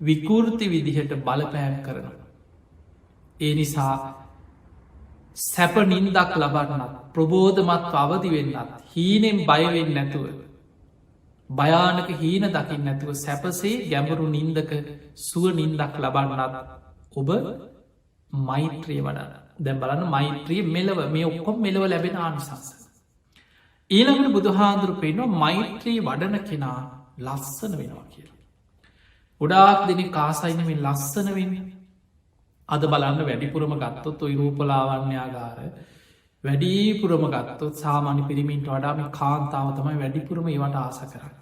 විකෘති විදිහට බලපෑම් කරන. ඒ නිසා සැප නින්දක් ලබන්නත් ප්‍රබෝධමත් අවදි වෙන්නත් හීනෙන් බයවෙන්න නැතුව භයානක හීන දකිින් නැතුව සැපසේ ගැඹුරු නින්දක සුව නින්දක් ලබන්නත් ඔබ මෛත්‍රී වඩන දැම් බලන්න මෛත්‍රී මෙලව මේ ඔක්කොම් මෙලව ලැබෙන ආනිසංස. ඊළඟට බුදුහාදුරු පෙන්වා මෛත්‍රී වඩන කෙනා ලස්සන වෙනවා කියලා. ගොඩාක් දෙනෙ කාසයිනමින් ලස්සන වෙන්න අද බලන්න වැඩිපුරම ගත්තොත් ඔයි රූපලාවන්‍යාගාර වැඩිපුරම ගත්තොත් සාමාන්‍ය පිරිමින්ට වඩාම කාන්තාව තමයි වැඩිපුරම ඒවට ආස කරන්න.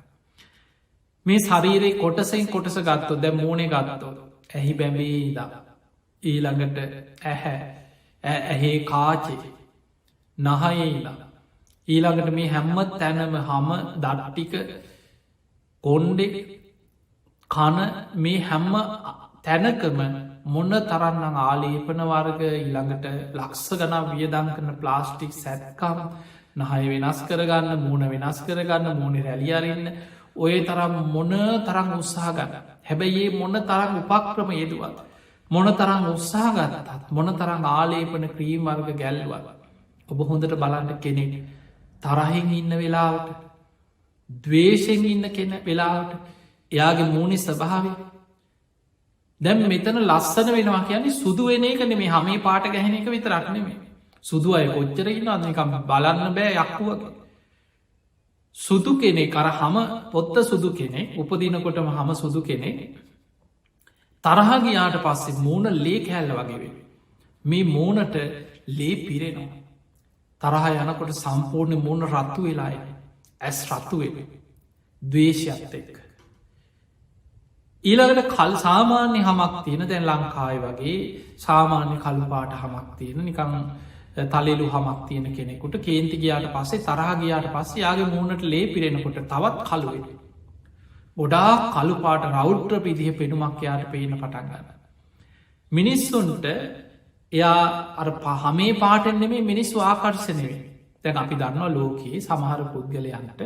මේ ශරීරයේ කොටසෙන් කොටස ගත්තොත් දැ මෝනේ ගත්තොත් ඇහි බැබේදා ඊළඟට ඇහේ කාචේ නහයලා ඊළඟට මේ හැම්මත් තැනම හම දට්ටික කොන්්ඩෙ කන මේ හැම්ම තැනකම මොන්න තරන්නම් ආලේපන වර්ග ඊළඟට ලක්ෂ ගනා වියදන් කරන ප්ලාස්ටික් සැත්කම් නහය වෙනස් කරගන්න මූුණ වෙනස් කරගන්න මූුණ රැලියරන්න ඔය තරම් මොන තරම් උත්සාහ ගන්න හැබැයි ඒ මොන්න තරම් උපක්‍රම යෙදුවත් මොන තරම් උත්සාහ ගත්තත් මොන තරම් ආලේපන ක්‍රීම් වර්ග ගැල්වල ඔබ හොඳට බලන්න කෙනෙක් තරහෙන් ඉන්න වෙලාවට දවේශයෙන් ඉන්න කෙන වෙලාවට එයාගේ මූුණි ස්භාවය දැම් මෙතන ලස්සන වෙනවා කියන්නේ සුදු වෙන කන මේ හමේ පාට ගැහෙන එක විතරක් නෙමේ සුදු අය කොච්චරකින්න අදකම් බලන්න බෑ යක්කුවගේ සුදු කෙනෙ කර හම පොත්ත සුදු කෙනෙ උපදිනකොටම හම සුදු කෙනෙ තරහගයාට පස්සේ මූුණ ලේ කැල්ල වගේවේ මේ මූනට ලේ පිරෙනවා තරහ යනකොට සම්පූර්ණ මූුණ රත්තු වෙලායි ඇස් රත්තුවෙන දවේශයක්ත එක්ක ඊළඟට කල් සාමාන්‍ය හමක් තියෙන දැන් ලංකායි වගේ සාමාන්‍ය කල්පාට හමක් තියෙන නිකං තලෙලු හමක් තියෙන කෙනෙකුට කේන්ති ගයාට පස්සේ තරහගයාට පස්සේ යාගේ මූුණට ලේ පිරෙනකොට තවත් කලුවෙන. ගොඩා කළුපාට රෞද්‍ර පිදිහ පෙනුමක් යාට පේන පටන්ගන්න. මිනිස්සුන්ට එයා අර පහමේ පාටෙන් නෙමේ මිනිස්සු ආකර්ශනවේ දැන් අපි දන්නවා ලෝකයේ සමහර පුද්ගලයන්ට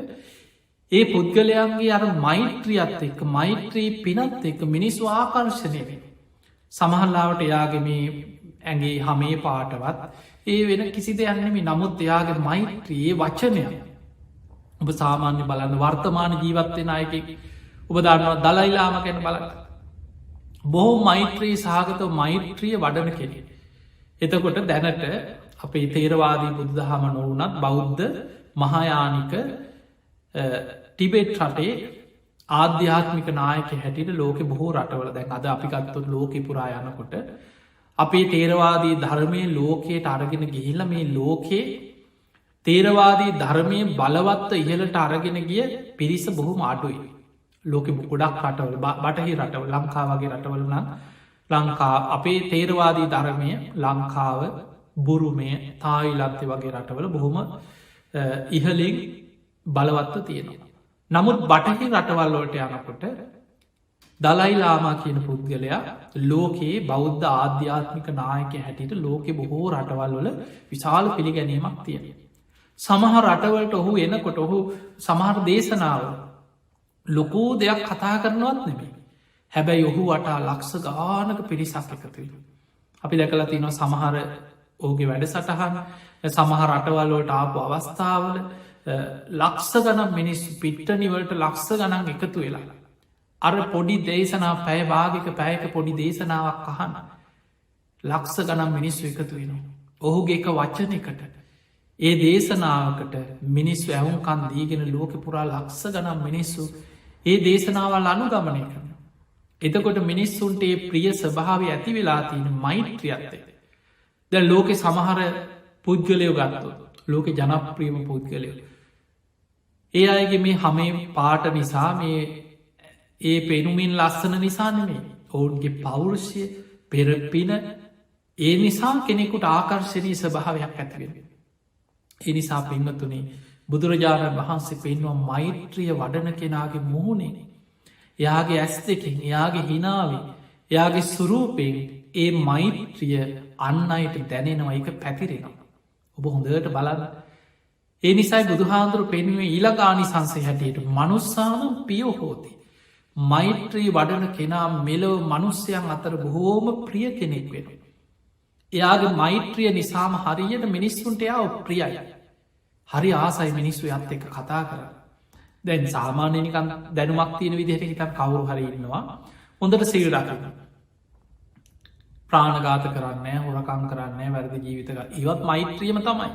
ඒ පුද්ගලයන්ගේ අර මෛත්‍රියත් එක්ක මෛත්‍රී පිනත් එක්ක මිනිස්සු ආකර්ශනය වෙන. සමහල්ලාවට එයාගේ මේ ඇගේ හමේ පාටවත් ඒ වෙන කිසි දෙයන්නෙම නමුත් එයාගේ මෛත්‍රයේ වචනය ඔබ සාමාන්‍ය බලන්න වර්තමාන ජීවත්වෙන අයක ඔබ දන්නවා දලයිලාම ගැන බලන්න. බොහෝ මෛත්‍රී සහගත මෛත්‍රිය වඩන කෙනෙ. එතකොට දැනට අපේ තේරවාදී බුද්ධහම නොවනත් බෞද්ධ මහායානික ටිබෙට් රටේ ආධ්‍යාත්මික නායක හැටිට ලෝක බොහෝ රටවල දැන් අද අපිකත්තුත් ලෝක පුරා යනකොට අපේ තේරවාදී ධර්මය ලෝකයට අරගෙන ගිහිල්ල මේ ලෝකයේ තේරවාදී ධර්මය බලවත්ත ඉහලට අරගෙන ගිය පිරිස බොහොම අඩුයි ලෝක ගොඩක් රටවල බටහි රටව ලංකා වගේ රටවලන ලංකා අපේ තේරවාදී ධර්මය ලංකාව බුරුමය තායිලත්ත වගේ රටවල බොහොම ඉහලින් බලවත්ව තියෙනවා. නමුත් බටහිර රටවල්ලෝට යනකොට දලයිලාමා කියන පුද්ගලයා ලෝකයේ බෞද්ධ ආධ්‍යාත්මික නායක හැටියට ලෝකෙ බොහෝ රටවල්වල විශාල පිළිගැනීමක් තියෙන. සමහර රටවලට ඔහු එනකොට ඔහු සමහර දේශනාව ලොකූ දෙයක් කතා කරනවත් නෙමේ. හැබැයි ඔහු වටා ලක්ෂ ගානක පිරිසක් එකතුයි. අපි දැකලා තිනවා සමහර ඕගේ වැඩ සටහන් සමහර රටවල්ලෝට ආපු අවස්ථාවල ලක්ෂ ගනම් මිනිස් පිට්ටනිවලට ලක්ෂ ගණන් එකතු වෙලා. අර පොඩි දේශනා පැය භාගික පැයක පොඩි දේශනාවක් අහන්න ලක්ෂ ගනම් මිනිස්සු එකතු වෙනවා. ඔහුගේ එක වචනකට ඒ දේශනාවකට මිනිස්සු ඇවුන්කන් දීගෙන ලෝක පුරා ලක්ෂ ගනම් මිනිස්සු ඒ දේශනාවල් අනුගමනය කරන. එතකොට මිනිස්සුන්ට ඒ ප්‍රිය ස්වභාව ඇති වෙලා තියෙන මෛත්‍රියත්තේ. ද ලෝකෙ සමහර පුද්ගලයෝ ගත්තු ලෝක ජනප්‍රියම පුද්ගලයෝ. ඒ අයගේ මේ හමේ පාට නිසා මේ ඒ පෙනුමින් ලස්සන නිසා නෙමේ ඔවුන්ගේ පෞරුෂය පෙරපින ඒ නිසා කෙනෙකුට ආකර්ශණී ස්වභාවයක් ඇතිවෙන. එනිසා පින්වතුනේ බුදුරජාණන් වහන්සේ පෙන්වා මෛත්‍රිය වඩන කෙනාගේ මුහුණේ එයාගේ ඇස් දෙකින් එයාගේ හිනාවේ එයාගේ සුරූපයෙන් ඒ මෛත්‍රිය අන්න අයට දැනෙනවා එක පැතිරෙනවා. ඔබ හොඳට බලන්න. ඒ නිසයි බුදුහාන්දුරු පෙන්වේ ඊළගානි සංසය හැටියට මනුස්සානම් පියෝහෝති. මෛත්‍රී වඩන කෙනා මෙලොව මනුස්්‍යයන් අතර බොහෝම ප්‍රිය කෙනෙක් වෙන. එයාගේ මෛත්‍රිය නිසාම හරියට මිනිස්සුන්ට යා ප්‍රියයි. හරි ආසයි මිනිස්සු යත් එක කතා කර. දැන් සාමාන්‍යනිකන් දැනුමක් තියෙන විදිහට හිතන් කවුරු හරින්නවා හොඳට සිල් රකින්න. ප්‍රාණගාත කරන්න හොරකම් කරන්න වැරදි ජීවිතක ඉවත් මෛත්‍රියම තමයි.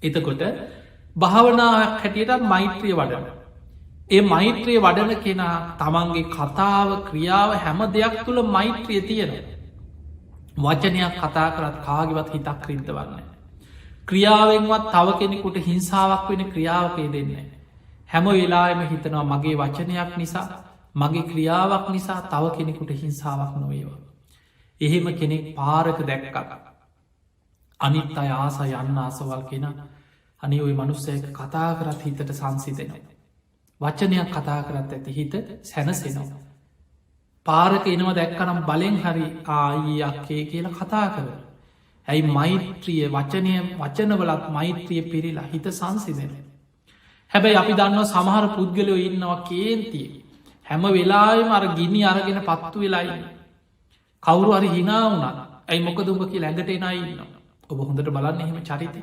එතකොට භාවනාවක් හැටියටත් මෛත්‍රිය වඩන. ඒ මෛත්‍රයේ වඩන කෙනා තමන්ගේ කතාව ක්‍රියාව හැම දෙයක් තුළ මෛත්‍රිය තියෙන. වචනයක් කතා කරත් කාගවත් හිතක් ක්‍රින්ත වන්න. ක්‍රියාවෙන්වත් තව කෙනෙකුට හිංසාවක් වෙන ක්‍රියාවකේ දෙන්නේ. හැම වෙලාම හිතනවා මගේ වචනයක් නිසා මගේ ක්‍රියාවක් නිසා තව කෙනෙකුට හිංසාවක් නොවේවා. එහෙම කෙනෙක් පාරක දැක්කක්. අනිත් අය ආස යන්න ආසවල් කෙන අනි ඔය මනුස්සයක කතා කරත් හිතට සංසිතෙනවා. වචනයක් කතා කරත් ඇති හිත සැනසෙනවා. පාරක එනවා දැක්කනම් බලෙන් හරි ආයක්කේ කියලා කතා කර. ඇයි මෛත්‍රිය වචනය වචනවලත් මෛත්‍රිය පිරිලා හිත සංසිදෙන. හැබැයි අපි දන්නවා සමහර පුද්ගලයෝ ඉන්නවා කේන්තිය. හැම වෙලාම අර ගිනි අරගෙන පත්තු වෙලායි. කවුරු හරි හිනා වුණත් ඇයි මොකද උඹ කිය ඇඟට එනයින්න. ඔබ හොඳට බලන්න එහෙම චරිත.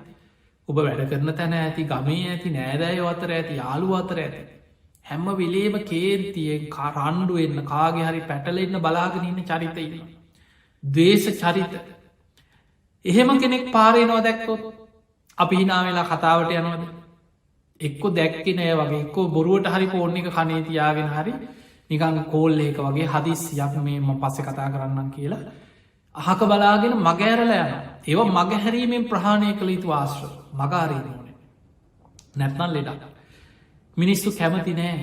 ඔබ වැඩ කරන තැන ඇති ගමේ ඇති නෑදෑය අතර ඇති යාලු අතර ඇති. හැම විලේම කේන්තියෙන් කරණ්ඩුවෙන්න කාගේ හරි පැටලෙන්න බලාගෙන ඉන්න චරිතඉන්න. දේශ චරිත. එහෙම කෙනෙක් පාරයනවා දැක්කොත් අපි හිනා වෙලා කතාවට යනවද. එක්කො දැක්කනය වගේ එක්කෝ බොරුවට හරි පෝර්ණ එක කනේ තියාගෙන හරි නිකං කෝල් ඒක වගේ හදිස්සියක් මේම පස්සෙ කතා කරන්න කියලා. අහක බලාගෙන මගෑරල යන ඒව මගහැරීමෙන් ප්‍රහාණය කළ යුතු ආශ්‍ර මගාරීම ඕනේ. නැත්නල් ලෙඩක්. මිනිස්සු කැමති නෑ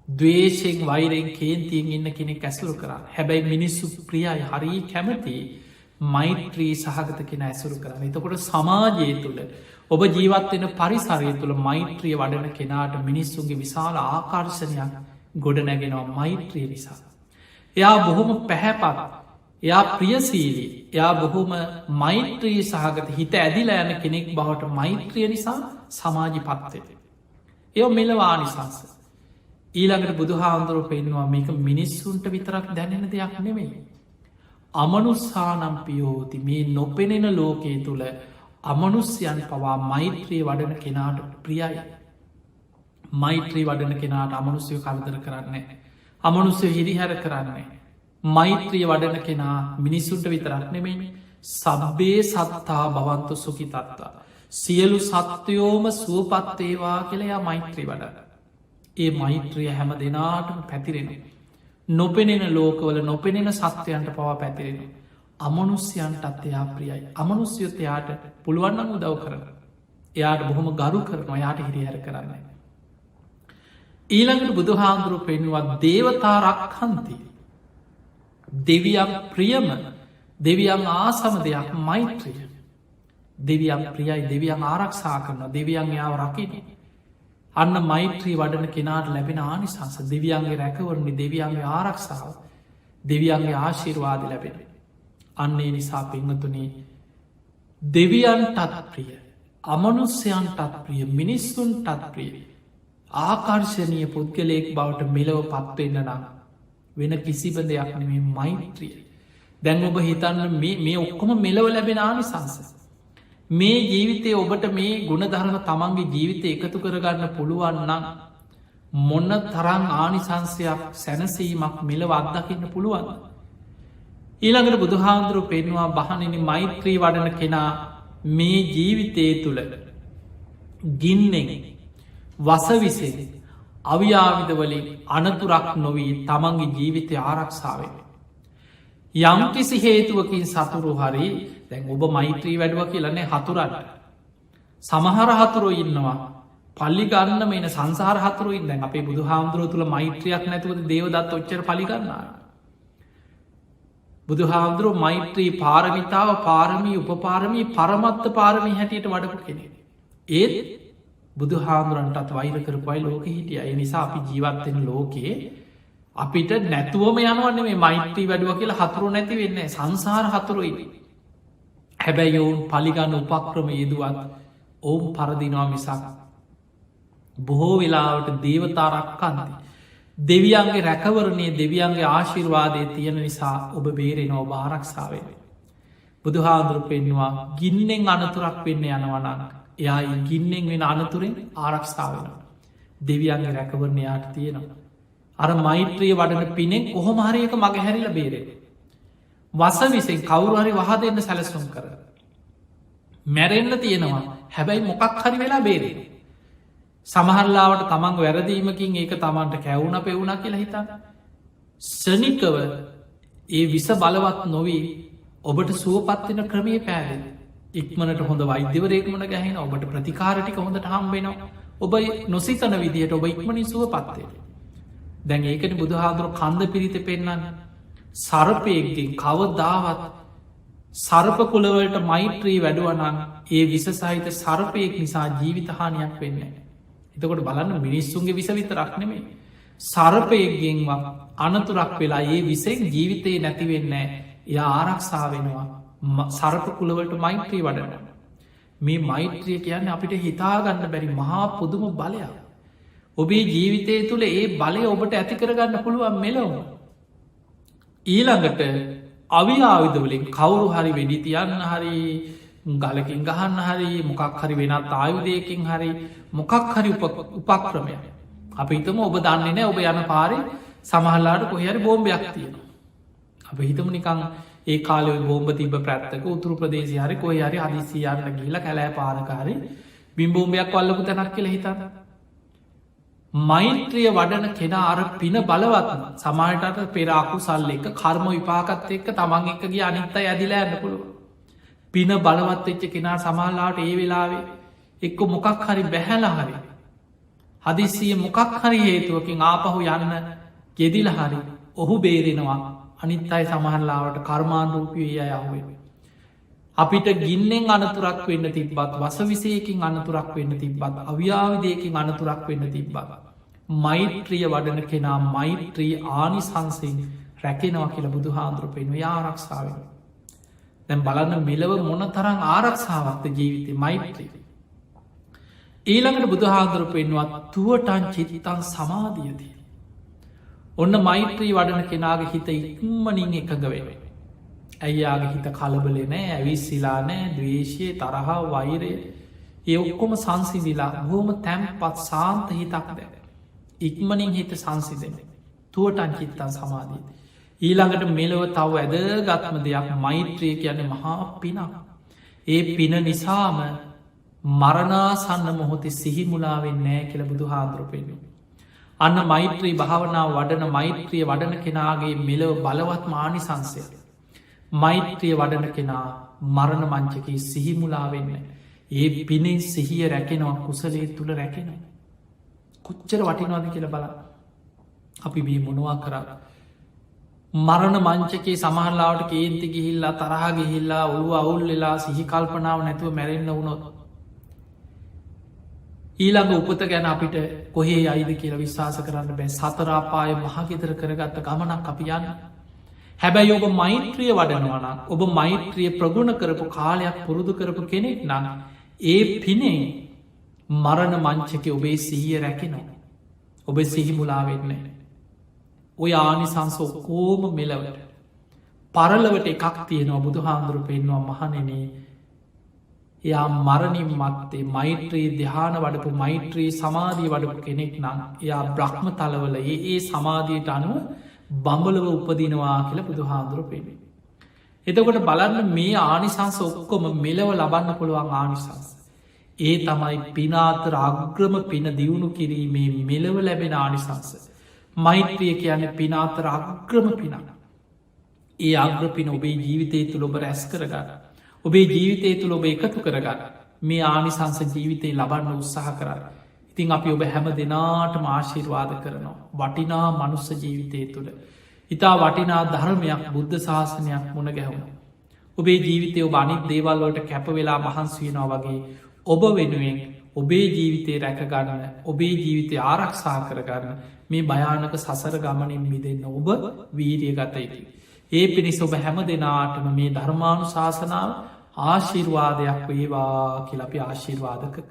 දවේශයෙන් වෛරෙන් කේන්තියෙන් ඉන්න කෙනෙක් ඇසුරු කරා. හැබැයි මිනිස්සු ප්‍රියයි හරි කැමති මෛත්‍රී සහගත කෙන ඇසුරු කරන්න. එතකොට සමාජය තුළ ඔබ ජීවත්වෙන පරිසරය තුළ මෛත්‍රිය වඩන කෙනාට මිනිස්සුන්ගේ විශාල ආකර්ශණයක් ගොඩ නැගෙනවා මෛත්‍රිය නිසා. එයා බොහොම පැහැපත් එයා ප්‍රියසීලී එයා බොහොම මෛත්‍රී සහගත හිත ඇදිලා යන කෙනෙක් බවට මෛත්‍රිය නිසා සමාජි පත්වයට. එය මෙලවානිසංස. ඊළඟට බුදුහාන්දුරුව පෙන්වා මේක මිනිස්සුන්ට විතරක් දැනෙන දෙයක් නෙමෙයි. අමනුස්සානම් පියෝති මේ නොපෙනෙන ලෝකයේ තුළ අමනුස්්‍යයන් පවා මෛත්‍රී වඩන කෙනාට ප්‍රියයි. මෛත්‍රී වඩන කෙනාට අමනුස්්‍යය කල්දර කරන්නේ. අමනුස්්‍යය හිරිහැර කරන්නේ. මෛත්‍රිය වඩන කෙනා මිනිස්සුන්ට විතරක් නෙමෙයි සබ්බේ සත්තා භවන්තු සුකි තත්තා. සියලු සත්‍යයෝම සුවපත්තේවා කියලයා මෛත්‍රී වඩ. ඒ මෛත්‍රිය හැම දෙනාටම පැතිරෙන. නොපෙනෙන ලෝකවල නොපෙනෙන සත්‍යයන්ට පවා පැතිරෙන. අමනුස්්‍යයන්ටත් එයා ප්‍රියයි. අමනුස්්‍යයොත් එයාට පුළුවන්නම් උදව් කරන. එයාට බොහොම ගරු කරනවා යාට හිරිහැර කරන්න. ඊළඟට බුදුහාන්දුරු පෙන්වත් දේවතා රක්හන්ති. දෙවියන් ප්‍රියම දෙවියන් ආසම දෙයක් මෛත්‍රිය. දෙවියන් ප්‍රියයි දෙවියන් ආරක්ෂා කරන දෙවියන් යාව රකින. අන්න මෛත්‍රී වඩන කෙනාට ලැබෙන ආනිසංස දෙවියන්ගේ රැකවරණි දෙවියන්ගේ ආරක්ෂාව දෙවියන්ගේ ආශිර්වාද ලැබෙන. අන්නේ නිසා පිංහතුනේ දෙවියන්ටත් ප්‍රිය අමනුස්්‍යයන්ටත් ප්‍රිය මිනිස්සුන්ටත් ප්‍රිය ආකර්ශණය පුද්ගලයෙක් බවට මෙලව පත්වවෙන්න නම් වෙන කිසිබ දෙයක් නෙමේ මෛත්‍රිය. දැන් ඔබ හිතන්න මේ ඔක්කොම මෙලව ලැබෙන ආනිසංස. මේ ජීවිතය ඔබට මේ ගුණධර්ම තමන්ගේ ජීවිතය එකතු කරගන්න පුළුවන්නම් මොන්න තරං ආනිසංසයක් සැනසීමක් මෙලව අත්දකින්න පුළුවන්. ඊළඟට බුදුහාන්දුරු පෙන්වා බහනිනි මෛත්‍රී වඩන කෙනා මේ ජීවිතය තුළ ගින්නෙන් වසවිසේ අවියාවිදවලින් අනතුරක් නොවී තමන්ගේ ජීවිතය ආරක්ෂාවෙන්. යම් කිසි හේතුවකින් සතුරු හරි දැන් ඔබ මෛත්‍රී වැඩුව කියලන්නේ හතුරන්න. සමහර හතුරෝ ඉන්නවා පල්ලි ගන්න මේන සංසාර හතුරුයින් දැන් අපේ බුදු හාමුදුරුව තුළ මෛත්‍රයක් නැතුවද දේවදත් ඔච්චර පලිගන්නා. බුදු හාමුදුරුව මෛත්‍රී පාරමිතාව පාරමී උපපාරමී පරමත්ත පාරමී හැටියට වඩපු කෙනෙ. ඒත් බුදු හාමුදුරන්ටත් වෛර කරපුයි ලෝක හිටිය ඒ නිසා අපි ජීවත්වෙන ලෝකයේ අපිට නැතුවම යනවන්න මේ මෛත්‍රී වැඩුව කියලා හතුරු නැති වෙන්න සංසාර හතුරුයි. හැබැයි ඔවුන් පලිගන්න උපක්‍රම යෙදුවත් ඔවුන් පරදිනවා මිසක් බොහෝ වෙලාවට දේවතාරක්කන්ති. දෙවියන්ගේ රැකවරණය දෙවියන්ගේ ආශිර්වාදය තියෙන නිසා ඔබ බේරෙන ඔබ ආරක්ෂාවෙන්. බුදුහාදුරු පෙන්වා ගින්නෙන් අනතුරක් වෙන්න යනවනක් එයා ගින්නෙන් වෙන අනතුරෙන් ආරක්ෂාවෙන. දෙවියන්ගේ රැකවරණයාට තියෙනවා. අර මෛත්‍රිය වඩන පිනෙන් කොහොමහරයක මග හැරිල බේරේ. වස විසින් කවුරු හරි වහ දෙන්න සැලසුම් කර. මැරෙන්න්න තියෙනවා හැබැයි මොකක් හරි වෙලා බේරේ. සමහරලාවට තමන් වැරදීමකින් ඒක තමන්ට කැවුණ පෙවුණ කියලා හිතන්න. සනිකව ඒ විස බලවත් නොවී ඔබට සුවපත්වෙන ක්‍රමේ පෑදෙන. ඉක්මනට හොඳ වෛද්‍යවරේකමන ගැහෙන ඔබට ප්‍රතිකාරටික හොඳට හම්බෙනවා. ඔබ නොසිතන විදිහට ඔබ ඉක්මනින් සුවපත්වේ. දැන් ඒකට බුදුහාදුරු කන්ද පිරිත පෙන්න්න සරපයක්ගෙන් කවදාවත් සර්පකුලවලට මෛත්‍රී වැඩුවනන් ඒ විස සහිත සර්පයෙක් නිසා ජීවිතහානියක් වෙන්න. එතකොට බලන්න මිනිස්සුන්ගේ විස විතරක් නෙමේ. සර්පයක්ගෙන්වා අනතුරක් වෙලා ඒ විසෙන් ජීවිතයේ නැතිවෙන්න එය ආරක්ෂා වෙනවා සර්පකුලවලට මෛත්‍රී වඩන. මේ මෛත්‍රිය කියන්න අපිට හිතාගන්න බැරි මහා පුදුම බලයක්. ඔබේ ජීවිතය තුළ ඒ බලය ඔබට ඇති කරගන්න පුළුවන් මෙලොව. ඊළඟට අවිආවිදවලින් කවුරු හරි වෙඩි තියන්න හරි ගලකින් ගහන්න හරි මොකක් හරි වෙනත් ආයුදයකින් හරි මොකක් හරි උපක්‍රමය. අප හිතම ඔබ දන්නේ නෑ ඔබ යන පාරි සමහල්ලාට කොහරි බෝම්භයක් තියෙන. අප හිතම නිකං ඒ කාලෙ බෝම්බ තිබ ප්‍රත්තක උතුරු ප්‍රදේශය හරි කොහ හරි අදිසියන්න ගිල කැලෑ පාරකාරි බිම්බෝම්භයක් වල්ලපු තැනක් කියල හිතන්න. මෛත්‍රිය වඩන කෙන අර පින බලවත්න සමහටට පෙරාකු සල්ල එක කර්ම විපාකත් එක්ක තමන් එකගේ අනිත්ත ඇදිලා ඇන්න පුළුව. පින බලවත් එච්ච කෙනා සමහල්ලාට ඒ වෙලාවේ එක්ක මොකක් හරි බැහැල හරි. හදිසිය මොකක් හරි හේතුවකින් ආපහු යන්න ගෙදිල හරි ඔහු බේරෙනවා අනිත් අයි සමහල්ලාවට කර්මාණරූපී යහුවෙන්. අපිට ගින්නෙන් අනතුරක් වෙන්න තිබ්බත් වසවිසයකින් අනතුරක් වෙන්න තිබ්බත් අව්‍යාවිදයකින් අනතුරක් වෙන්න තිබ්බත්. මෛත්‍රිය වඩන කෙනා මෛත්‍රී ආනිසංසින් රැකෙනවා කියල බුදු හාන්දුරපෙන ආරක්ෂාවෙන. දැම් බලන්න මෙලව මොන තරං ආරක්ෂාවක්ත ජීවිතය මෛත්‍රී. ඊළඟට බුදු හාන්දුරපෙන්වත් තුවටන් චිතිතන් සමාධියදී. ඔන්න මෛත්‍රී වඩන කෙනාගේ හිත ඉක්මනින් එකඟ වෙවේ. ඇයියාගේ හිත කලබලෙ නෑ ඇවිස්සිලා නෑ දවේශය තරහා වෛරය ඒ ඔක්කොම සංසිදිලා හෝම තැම්පත් සාන්ත හිතක් දැ. ඉක්මනින් හිත සංසිදෙන තුවටන් චිත්තන් සමාධී. ඊළඟට මෙලව තව ඇදගත්ම දෙයක් මෛත්‍රය කියන මහා පිනක්. ඒ පින නිසාම මරණාසන්න මොහොතේ සිහිමුලාවෙන් නෑ කියල බුදු හාන්දුරපෙන. අන්න මෛත්‍රී භාවනාව වඩන මෛත්‍රිය වඩන කෙනාගේ මෙලව බලවත් මානි සංසය. මෛත්‍රිය වඩන කෙනා මරණ මංචකී සිහිමුලාවෙන්න. ඒ පිනේ සිහිය රැකෙනවා කුසලේ තුළ රැකෙන. කොච්චර වටිනවාද කියල බල අපි බී මොනවා කරා. මරණ මංචකේ සමහල්ලාවට කේන්ති ගිහිල්ලා තරහ ගිහිල්ලා ඔළුව අවුල් වෙලා සිහි කල්පනාව නැතුව මැරෙන්න්න වුණොත් ඊළඟ උපත ගැන අපිට කොහේ අයිද කියලා විශ්වාස කරන්න බෑ සතරාපාය මහගෙදර කරගත්ත ගමනක් අපි යන්න හැබැයි ඔබ මෛත්‍රිය වඩනවාන ඔබ මෛත්‍රිය ප්‍රගුණ කරපු කාලයක් පුරුදු කරපු කෙනෙක් නම් ඒ පිනේ මරණ මංචක ඔබේ සිහිය රැකෙනවා ඔබ සිහිමුලාවෙන්නේ ඔය ආනිසංස ඔක්කෝම මෙලවට පරලවට එකක් තියෙනවා බුදු හාමුදුරු පෙන්වා මහනෙනේ එයා මරණින් මත්තේ මෛත්‍රී දිහාන වඩපු මෛත්‍රී සමාධී වඩපු කෙනෙක් නම් එයා බ්‍රහ්ම තලවල ඒ සමාධීට අනුව බඹලව උපදිනවා කියලා බුදු හාමුදුරු පෙනේ එතකොට බලන්න මේ ආනිසංස ඔක්කොම මෙලව ලබන්න පුළුවන් ආනිසංස ඒ තමයි පිනාතර අග්‍රම පින දියුණු කිරීමේ මෙලව ලැබෙන ආනිසංස මෛත්‍රිය කියන්නේ පිනාතර අග්‍රම පිනක් ඒ අග්‍රපින ඔබේ ජීවිතය තුළ ඔබ රැස් කරගන්න ඔබේ ජීවිතය තුළ ඔබ එකතු කරගන්න මේ ආනිසංස ජීවිතය ලබන්න උත්සාහ කරන්න ඉතින් අපි ඔබ හැම දෙනාට ආශීර්වාද කරනවා වටිනා මනුස්ස ජීවිතය තුළ ඉතා වටිනා ධර්මයක් බුද්ධ ශාසනයක් මුණ ගැහුණ ඔබේ ජීවිතය ඔබ අනිත් දේවල්වලට කැපවෙලා මහන්සයනවා වගේ ඔබ වෙනුවෙන් ඔබේ ජීවිතය රැකගන්න ඔබේ ජීවිතය ආරක්ෂා කරගන්න මේ භයානක සසර ගමනින් මිදන්න ඔබ වීරිය ගතයුතු. ඒ පිණිස ඔබ හැම දෙනාටම මේ ධර්මානු ශාසනාව ආශිර්වාදයක් වේවා කියලපි ආශිර්වාදකක.